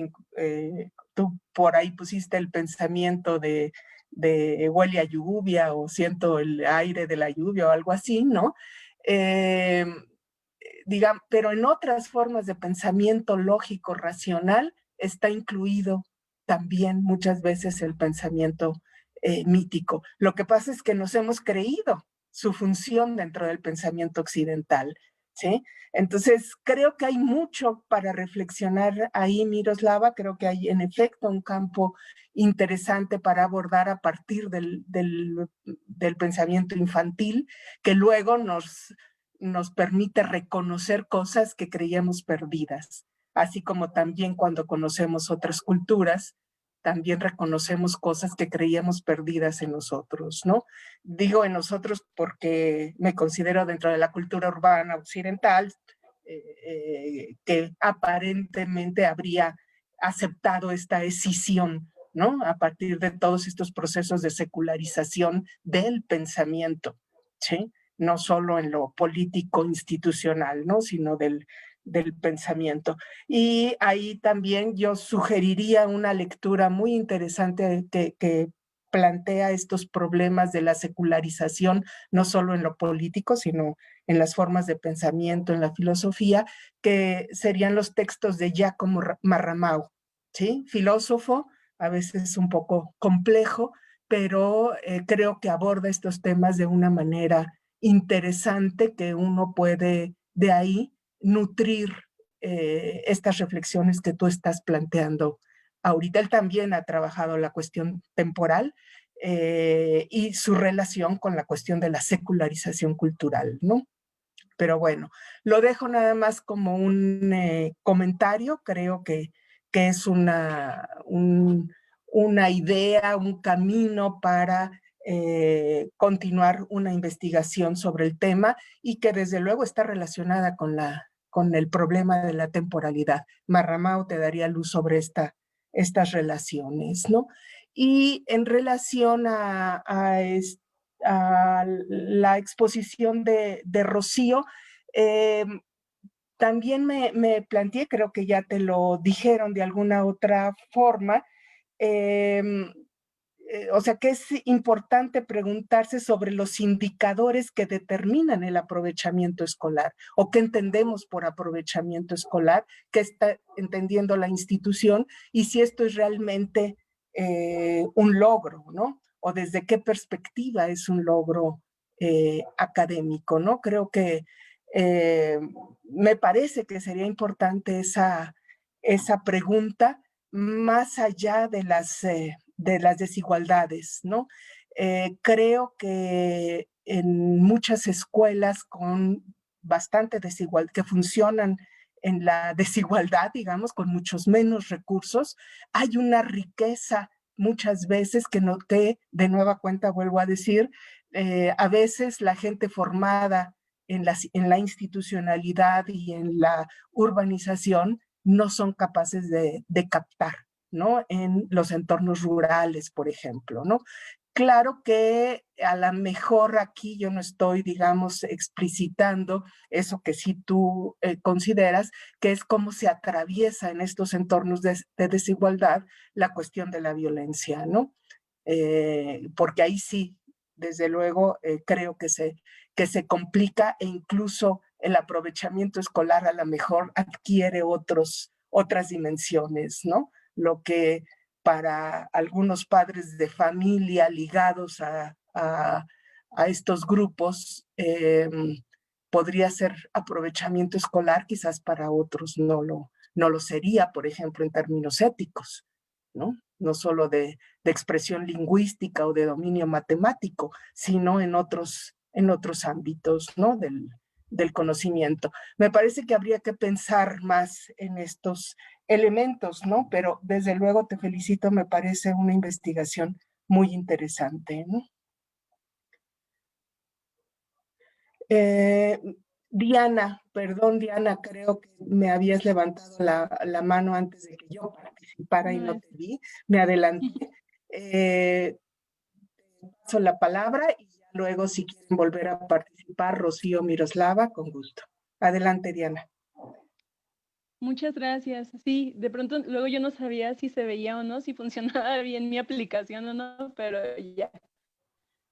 tú por ahí pusiste el pensamiento de huele a lluvia o siento el aire de la lluvia o algo así, ¿no? Digamos, pero en otras formas de pensamiento lógico, racional, está incluido también muchas veces el pensamiento mítico. Lo que pasa es que nos hemos creído su función dentro del pensamiento occidental, ¿sí? Entonces, creo que hay mucho para reflexionar ahí, Miroslava. Creo que hay en efecto un campo interesante para abordar a partir del pensamiento infantil, que luego nos permite reconocer cosas que creíamos perdidas, así como también cuando conocemos otras culturas, también reconocemos cosas que creíamos perdidas en nosotros, ¿no? Digo en nosotros porque me considero dentro de la cultura urbana occidental, que aparentemente habría aceptado esta escisión, ¿no? A partir de todos estos procesos de secularización del pensamiento, ¿sí? No solo en lo político institucional, ¿no? Sino del pensamiento. Y ahí también yo sugeriría una lectura muy interesante que plantea estos problemas de la secularización, no solo en lo político, sino en las formas de pensamiento, en la filosofía, que serían los textos de Giacomo Marramao, ¿sí? Filósofo, a veces un poco complejo, pero creo que aborda estos temas de una manera interesante, que uno puede de ahí nutrir estas reflexiones que tú estás planteando ahorita. Él también ha trabajado la cuestión temporal y su relación con la cuestión de la secularización cultural, ¿no? Pero bueno, lo dejo nada más como un comentario. Creo que es una idea, un camino para continuar una investigación sobre el tema y que desde luego está relacionada con el problema de la temporalidad. Marramao te daría luz sobre estas relaciones, ¿no? Y en relación a la exposición de Rocío, eh, también me planteé, creo que ya te lo dijeron de alguna otra forma, eh, o sea que es importante preguntarse sobre los indicadores que determinan el aprovechamiento escolar o qué entendemos por aprovechamiento escolar, qué está entendiendo la institución y si esto es realmente un logro, ¿no? O desde qué perspectiva es un logro académico, ¿no? Creo que me parece que sería importante esa pregunta más allá de las desigualdades, ¿no? Creo que en muchas escuelas con bastante desigualdad, que funcionan en la desigualdad, digamos, con muchos menos recursos, hay una riqueza muchas veces que de nueva cuenta vuelvo a decir, a veces la gente formada en la institucionalidad y en la urbanización no son capaces de captar, ¿no? En los entornos rurales, por ejemplo, ¿no? Claro que a lo mejor aquí yo no estoy, digamos, explicitando eso que sí tú consideras, que es cómo se atraviesa en estos entornos de desigualdad la cuestión de la violencia, ¿no? Porque ahí sí, desde luego, creo que se complica e incluso el aprovechamiento escolar a lo mejor adquiere otras dimensiones, ¿no? Lo que para algunos padres de familia ligados a estos grupos podría ser aprovechamiento escolar, quizás para otros no lo sería, por ejemplo, en términos éticos, ¿no? No solo de expresión lingüística o de dominio matemático, sino en otros ámbitos, ¿no? Del conocimiento. Me parece que habría que pensar más en estos elementos, ¿no? Pero desde luego te felicito, me parece una investigación muy interesante, ¿no? Eh, Diana, perdón Diana, creo que me habías levantado la mano antes de que yo participara y no te vi, me adelanté. Paso la palabra y ya luego si quieren volver a participar, Rocío, Miroslava, con gusto. Adelante, Diana. Muchas gracias. Sí, de pronto luego yo no sabía si se veía o no, si funcionaba bien mi aplicación o no, pero ya.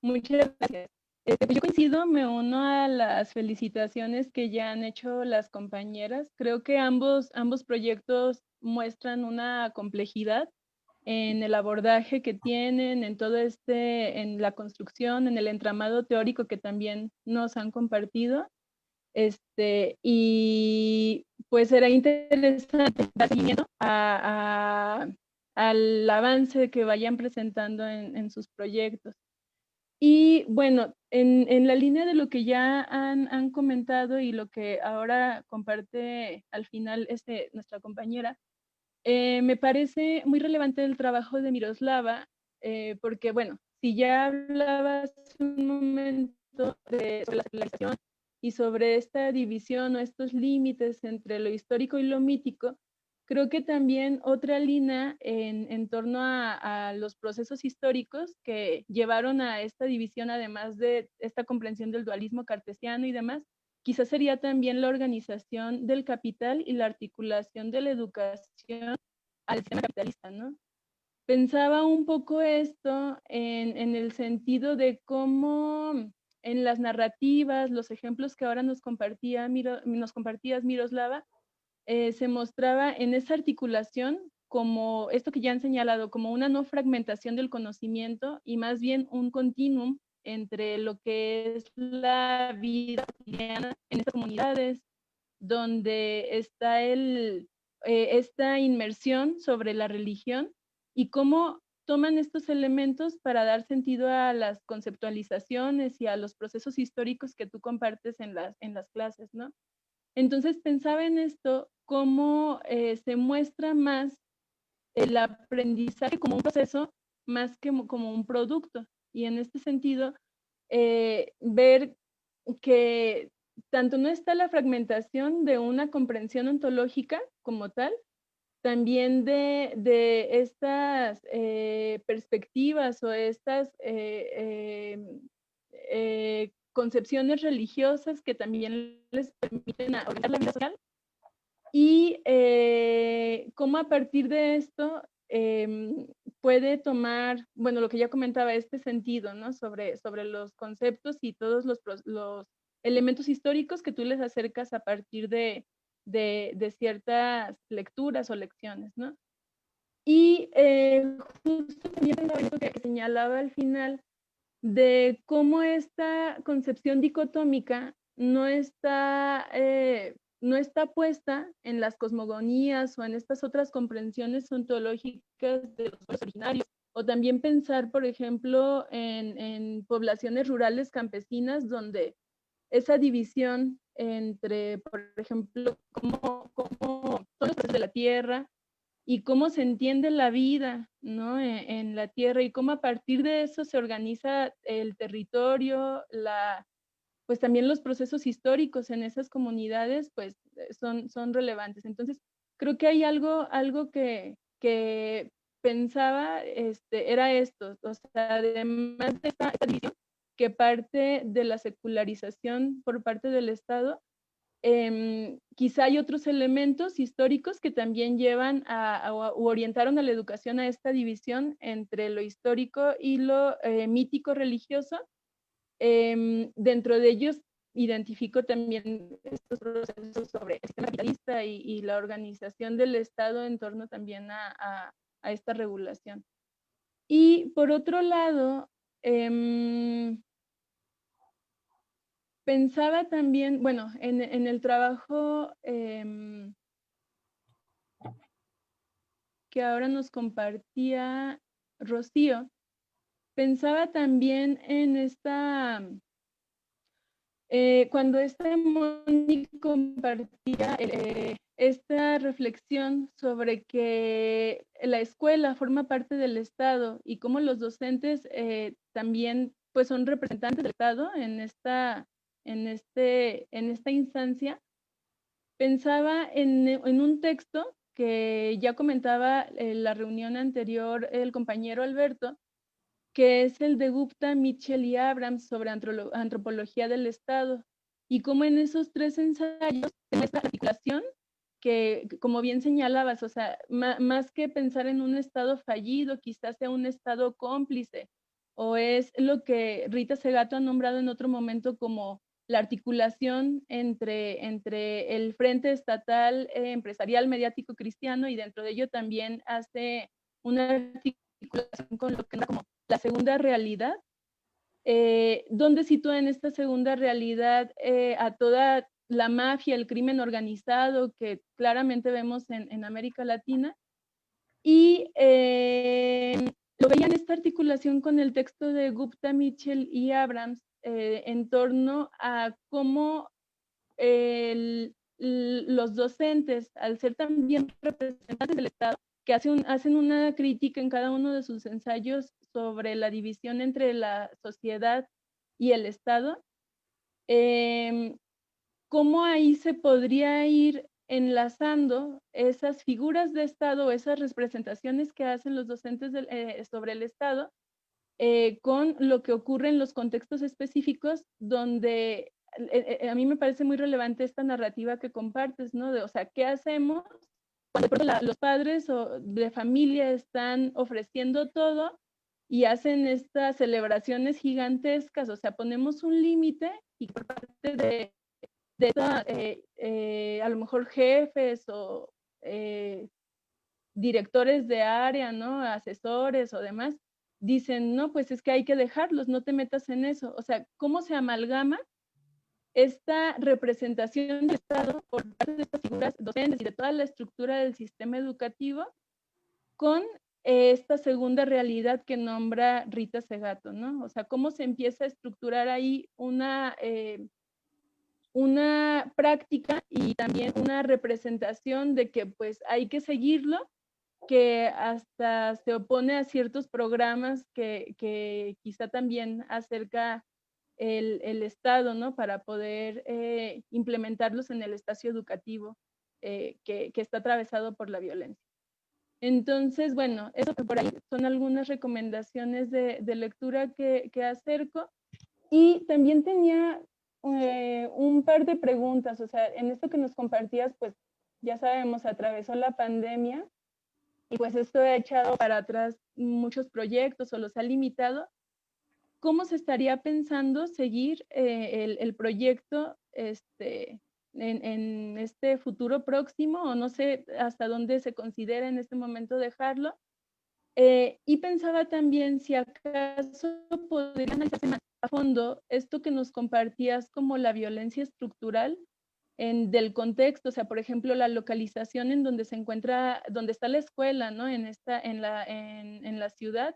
Muchas gracias. Pues yo coincido, me uno a las felicitaciones que ya han hecho las compañeras. Creo que ambos proyectos muestran una complejidad en el abordaje que tienen, en todo en la construcción, en el entramado teórico que también nos han compartido. Y pues será interesante dar seguimiento al avance que vayan presentando en sus proyectos. Y bueno, en la línea de lo que ya han comentado y lo que ahora comparte al final nuestra compañera, me parece muy relevante el trabajo de Miroslava, porque bueno, si ya hablabas un momento sobre la secularización y sobre esta división o estos límites entre lo histórico y lo mítico, creo que también otra línea en torno a los procesos históricos que llevaron a esta división, además de esta comprensión del dualismo cartesiano y demás, quizás sería también la organización del capital y la articulación de la educación al sistema capitalista, ¿no? Pensaba un poco esto en el sentido de cómo en las narrativas, los ejemplos que ahora nos compartías, Miroslava, se mostraba en esa articulación como esto que ya han señalado, como una no fragmentación del conocimiento y más bien un continuum entre lo que es la vida cotidiana en estas comunidades, donde está esta inmersión sobre la religión y cómo toman estos elementos para dar sentido a las conceptualizaciones y a los procesos históricos que tú compartes en las clases, ¿no? Entonces pensaba en esto, cómo se muestra más el aprendizaje como un proceso más que como un producto. Y en este sentido, ver que tanto no está la fragmentación de una comprensión ontológica como tal, también de estas perspectivas o estas concepciones religiosas que también les permiten orientar la vida social y cómo a partir de esto puede tomar, bueno, lo que ya comentaba, este sentido, ¿no? Sobre los conceptos y todos los elementos históricos que tú les acercas a partir de ciertas lecturas o lecciones, ¿no? Y justo también pensaba en eso que señalaba al final, de cómo esta concepción dicotómica no está puesta en las cosmogonías o en estas otras comprensiones ontológicas de los pueblos originarios, o también pensar, por ejemplo, en poblaciones rurales campesinas donde esa división entre, por ejemplo, cómo son los procesos de la tierra, y cómo se entiende la vida, ¿no? En la tierra y cómo a partir de eso se organiza el territorio, pues también los procesos históricos en esas comunidades, pues son relevantes. Entonces, creo que hay algo que pensaba, era esto, o sea, además de esta división que parte de la secularización por parte del Estado, quizá hay otros elementos históricos que también llevan u orientaron a la educación a esta división entre lo histórico y lo mítico religioso. Dentro de ellos identifico también estos procesos sobre el sistema capitalista y la organización del Estado en torno también a esta regulación. Y por otro lado, pensaba también, bueno, en el trabajo que ahora nos compartía Rocío, pensaba también en cuando Moni compartía esta reflexión sobre que la escuela forma parte del Estado y cómo los docentes también pues son representantes del Estado en esta instancia, pensaba en un texto que ya comentaba en la reunión anterior el compañero Alberto, que es el de Gupta, Mitchell y Abrams sobre antropología del Estado, y cómo en esos 3 ensayos se muestra la articulación que, como bien señalabas, o sea, más que pensar en un Estado fallido, quizás sea un Estado cómplice, o es lo que Rita Segato ha nombrado en otro momento como la articulación entre el Frente Estatal Empresarial Mediático Cristiano, y dentro de ello también hace una articulación con lo que era como la segunda realidad, donde sitúa en esta segunda realidad a toda la mafia, el crimen organizado que claramente vemos en América Latina, y lo veía en esta articulación con el texto de Gupta, Mitchell y Abrams en torno a cómo los docentes, al ser también representantes del Estado, que hacen una crítica en cada uno de sus ensayos sobre la división entre la sociedad y el Estado, cómo ahí se podría ir enlazando esas figuras de Estado, esas representaciones que hacen los docentes sobre el Estado, con lo que ocurre en los contextos específicos donde a mí me parece muy relevante esta narrativa que compartes, ¿no? O sea, ¿qué hacemos cuando los padres de familia están ofreciendo todo y hacen estas celebraciones gigantescas? O sea, ponemos un límite y por parte de a lo mejor jefes o directores de área, ¿no? Asesores o demás, dicen, no, pues es que hay que dejarlos, no te metas en eso. O sea, ¿cómo se amalgama esta representación del Estado por parte de estas figuras docentes y de toda la estructura del sistema educativo con esta segunda realidad que nombra Rita Segato, ¿no? O sea, cómo se empieza a estructurar ahí una práctica y también una representación de que pues hay que seguirlo, que hasta se opone a ciertos programas que quizá también acerca el Estado, ¿no? Para poder implementarlos en el espacio educativo que está atravesado por la violencia. Entonces, bueno, eso por ahí son algunas recomendaciones de lectura que acerco. Y también tenía un par de preguntas, o sea, en esto que nos compartías, pues ya sabemos, atravesó la pandemia y pues esto ha echado para atrás muchos proyectos o los ha limitado. ¿Cómo se estaría pensando seguir el proyecto en este futuro próximo? O no sé hasta dónde se considera en este momento dejarlo. Y pensaba también si acaso podría analizarse más a fondo esto que nos compartías como la violencia estructural del contexto, o sea, por ejemplo, la localización en donde se encuentra, donde está la escuela, ¿no? En la ciudad,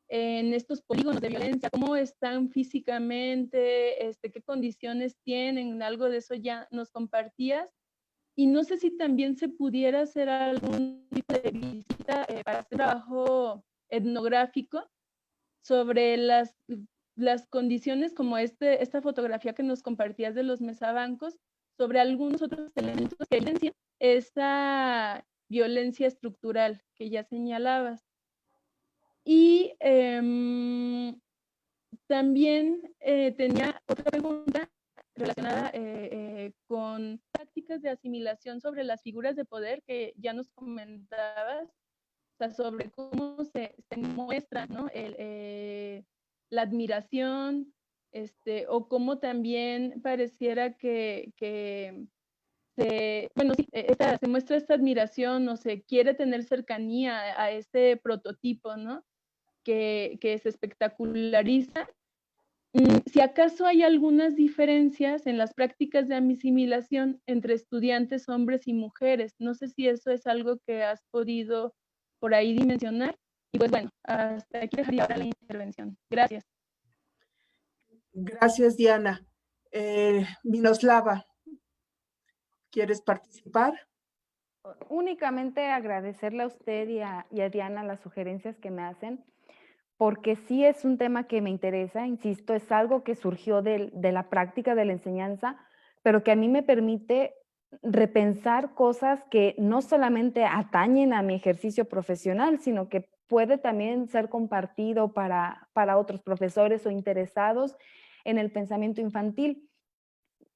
en estos polígonos de violencia, cómo están físicamente, qué condiciones tienen, algo de eso ya nos compartías. Y no sé si también se pudiera hacer algún tipo de visita para hacer trabajo etnográfico sobre las condiciones como esta fotografía que nos compartías de los mesabancos, sobre algunos otros elementos que evidencian esa violencia estructural que ya señalabas. Y también tenía otra pregunta relacionada con prácticas de asimilación sobre las figuras de poder que ya nos comentabas, o sea, sobre cómo se muestra, ¿no? La admiración, o cómo también pareciera que bueno, sí, se muestra esta admiración o se quiere tener cercanía a ese prototipo, ¿no? Que se espectaculariza si acaso hay algunas diferencias en las prácticas de asimilación entre estudiantes hombres y mujeres. No sé si eso es algo que has podido por ahí dimensionar. Y pues bueno, hasta aquí dejaría ahora la intervención. Gracias. Gracias, Diana. Miroslava, ¿quieres participar? Únicamente agradecerle a usted y a Diana las sugerencias que me hacen, porque sí es un tema que me interesa, insisto, es algo que surgió de la práctica de la enseñanza, pero que a mí me permite repensar cosas que no solamente atañen a mi ejercicio profesional, sino que puede también ser compartido para otros profesores o interesados en el pensamiento infantil.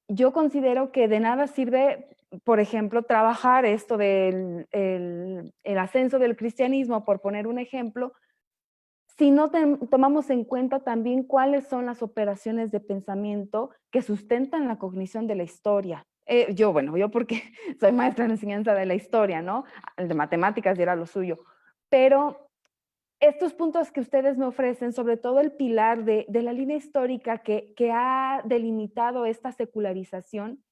Yo considero que de nada sirve, por ejemplo, trabajar esto del el ascenso del cristianismo, por poner un ejemplo, si no tomamos en cuenta también cuáles son las operaciones de pensamiento que sustentan la cognición de la historia. Yo porque soy maestra en enseñanza de la historia, ¿no? El de matemáticas y era lo suyo. Pero estos puntos que ustedes me ofrecen, sobre todo el pilar de la línea histórica que ha delimitado esta secularización,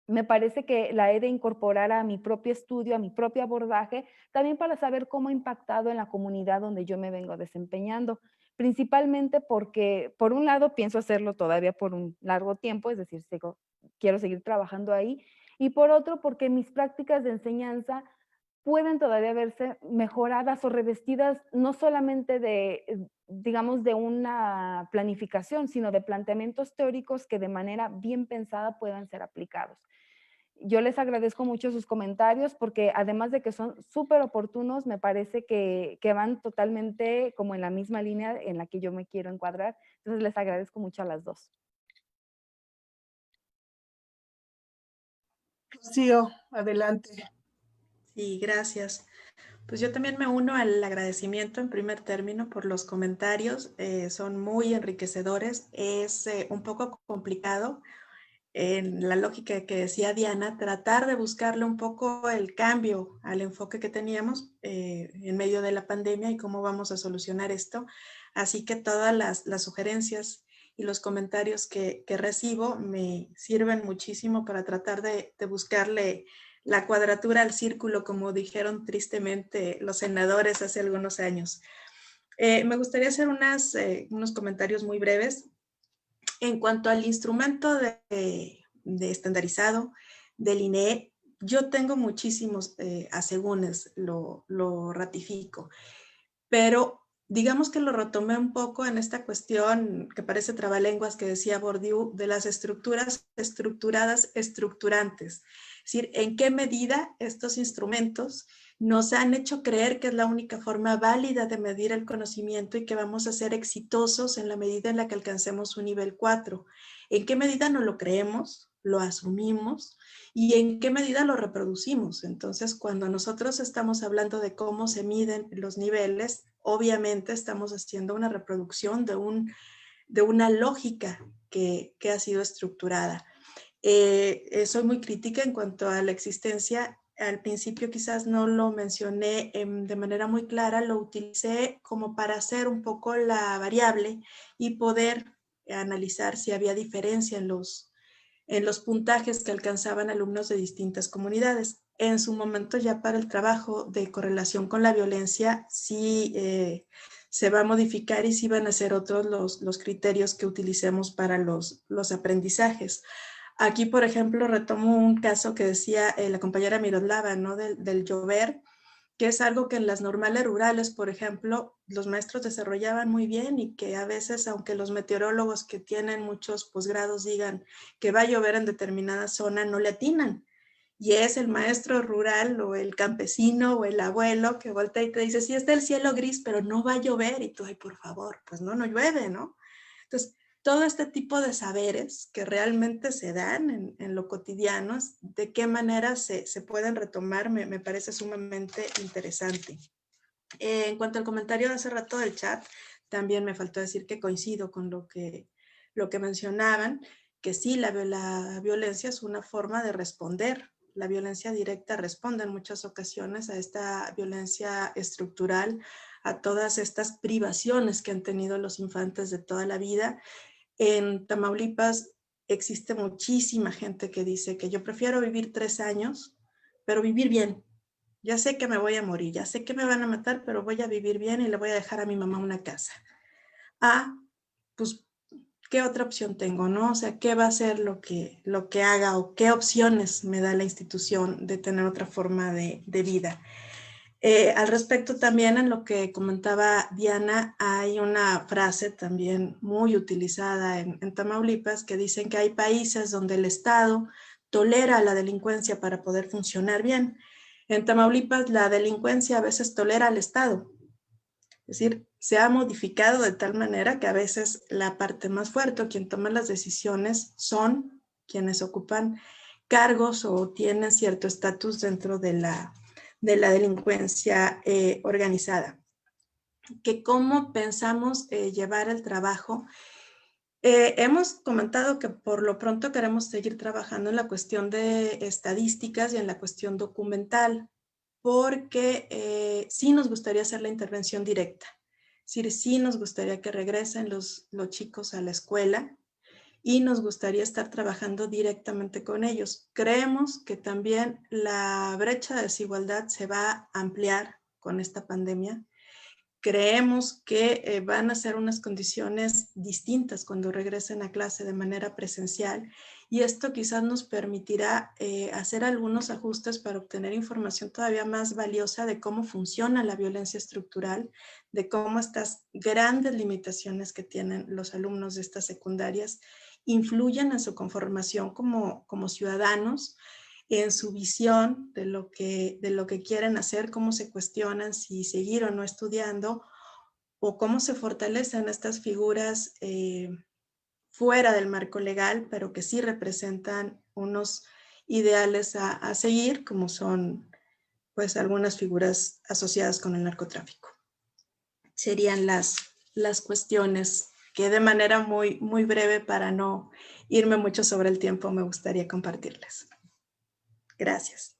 me parece que la he de incorporar a mi propio estudio, a mi propio abordaje, también para saber cómo ha impactado en la comunidad donde yo me vengo desempeñando. Principalmente porque, por un lado, pienso hacerlo todavía por un largo tiempo, es decir, quiero seguir trabajando ahí, y por otro, porque mis prácticas de enseñanza pueden todavía verse mejoradas o revestidas no solamente digamos, de una planificación, sino de planteamientos teóricos que de manera bien pensada puedan ser aplicados. Yo les agradezco mucho sus comentarios porque además de que son súper oportunos, me parece que van totalmente como en la misma línea en la que yo me quiero encuadrar. Entonces les agradezco mucho a las dos. Rocío, adelante. Sí, gracias. Pues yo también me uno al agradecimiento en primer término por los comentarios. Son muy enriquecedores. Es un poco complicado en la lógica que decía Diana, tratar de buscarle un poco el cambio al enfoque que teníamos en medio de la pandemia y cómo vamos a solucionar esto. Así que todas las sugerencias y los comentarios que recibo me sirven muchísimo para tratar de buscarle la cuadratura al círculo, como dijeron tristemente los senadores hace algunos años. Me gustaría hacer unos comentarios muy breves. En cuanto al instrumento de estandarizado del INEE, yo tengo muchísimos asegúnes, lo ratifico, pero digamos que lo retomé un poco en esta cuestión que parece trabalenguas que decía Bourdieu de las estructuras estructuradas estructurantes. Es decir, en qué medida estos instrumentos nos han hecho creer que es la única forma válida de medir el conocimiento y que vamos a ser exitosos en la medida en la que alcancemos un nivel 4. ¿En qué medida no lo creemos, lo asumimos y en qué medida lo reproducimos? Entonces, cuando nosotros estamos hablando de cómo se miden los niveles, obviamente estamos haciendo una reproducción de una lógica que ha sido estructurada. Soy muy crítica en cuanto a la existencia. Al principio quizás no lo mencioné de manera muy clara, lo utilicé como para hacer un poco la variable y poder analizar si había diferencia en los puntajes que alcanzaban alumnos de distintas comunidades. En su momento ya para el trabajo de correlación con la violencia sí se va a modificar y sí van a ser otros los criterios que utilicemos para los aprendizajes. Aquí, por ejemplo, retomo un caso que decía la compañera Miroslava, ¿no? Del llover, que es algo que en las normales rurales, por ejemplo, los maestros desarrollaban muy bien y que a veces, aunque los meteorólogos que tienen muchos posgrados digan que va a llover en determinada zona, no le atinan. Y es el maestro rural o el campesino o el abuelo que voltea y te dice, sí está el cielo gris, pero no va a llover. Y tú, ay, por favor, pues no llueve, ¿no? Entonces, todo este tipo de saberes que realmente se dan en lo cotidiano, de qué manera se pueden retomar, me parece sumamente interesante. En cuanto al comentario de hace rato del chat, también me faltó decir que coincido con lo que mencionaban, que sí, la violencia es una forma de responder. La violencia directa responde en muchas ocasiones a esta violencia estructural, a todas estas privaciones que han tenido los infantes de toda la vida. En Tamaulipas existe muchísima gente que dice que yo prefiero vivir 3 años, pero vivir bien. Ya sé que me voy a morir, ya sé que me van a matar, pero voy a vivir bien y le voy a dejar a mi mamá una casa. Pues, ¿qué otra opción tengo, no? O sea, ¿qué va a ser lo que haga o qué opciones me da la institución de tener otra forma de vida? Al respecto también, en lo que comentaba Diana, hay una frase también muy utilizada en Tamaulipas que dicen que hay países donde el Estado tolera la delincuencia para poder funcionar bien. En Tamaulipas la delincuencia a veces tolera al Estado. Es decir, se ha modificado de tal manera que a veces la parte más fuerte o quien toma las decisiones son quienes ocupan cargos o tienen cierto estatus dentro de la delincuencia organizada. Que cómo pensamos llevar el trabajo. Hemos comentado que por lo pronto queremos seguir trabajando en la cuestión de estadísticas y en la cuestión documental, porque sí nos gustaría hacer la intervención directa. Es decir, sí nos gustaría que regresen los chicos a la escuela y nos gustaría estar trabajando directamente con ellos. Creemos que también la brecha de desigualdad se va a ampliar con esta pandemia. Creemos que van a ser unas condiciones distintas cuando regresen a clase de manera presencial y esto quizás nos permitirá hacer algunos ajustes para obtener información todavía más valiosa de cómo funciona la violencia estructural, de cómo estas grandes limitaciones que tienen los alumnos de estas secundarias influyen en su conformación como ciudadanos, en su visión de lo que quieren hacer, cómo se cuestionan si seguir o no estudiando, o cómo se fortalecen estas figuras fuera del marco legal, pero que sí representan unos ideales a seguir, como son pues algunas figuras asociadas con el narcotráfico. Serían las cuestiones que de manera muy, muy breve, para no irme mucho sobre el tiempo, me gustaría compartirles. Gracias.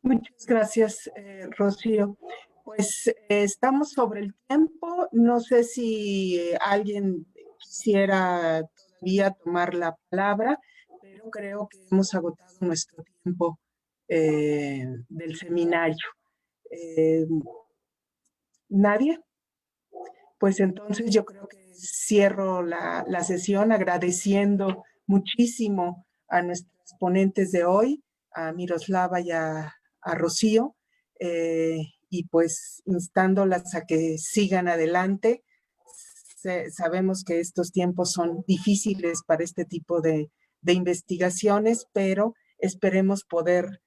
Muchas gracias, Rocío. Pues estamos sobre el tiempo. No sé si alguien quisiera todavía tomar la palabra, pero creo que hemos agotado nuestro tiempo del seminario. ¿Nadie? Pues entonces yo creo que cierro la sesión agradeciendo muchísimo a nuestros ponentes de hoy, a Miroslava y a Rocío, y pues instándolas a que sigan adelante. Sabemos que estos tiempos son difíciles para este tipo de investigaciones, pero esperemos poder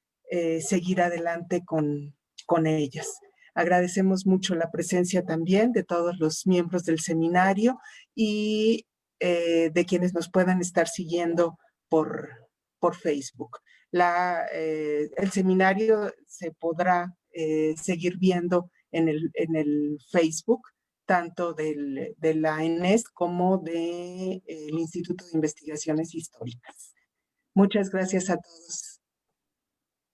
seguir adelante con ellas. Agradecemos mucho la presencia también de todos los miembros del seminario y de quienes nos puedan estar siguiendo por Facebook. El seminario se podrá seguir viendo en el Facebook, tanto de la ENES como del Instituto de Investigaciones Históricas. Muchas gracias a todos,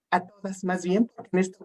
a todas más bien, porque en esta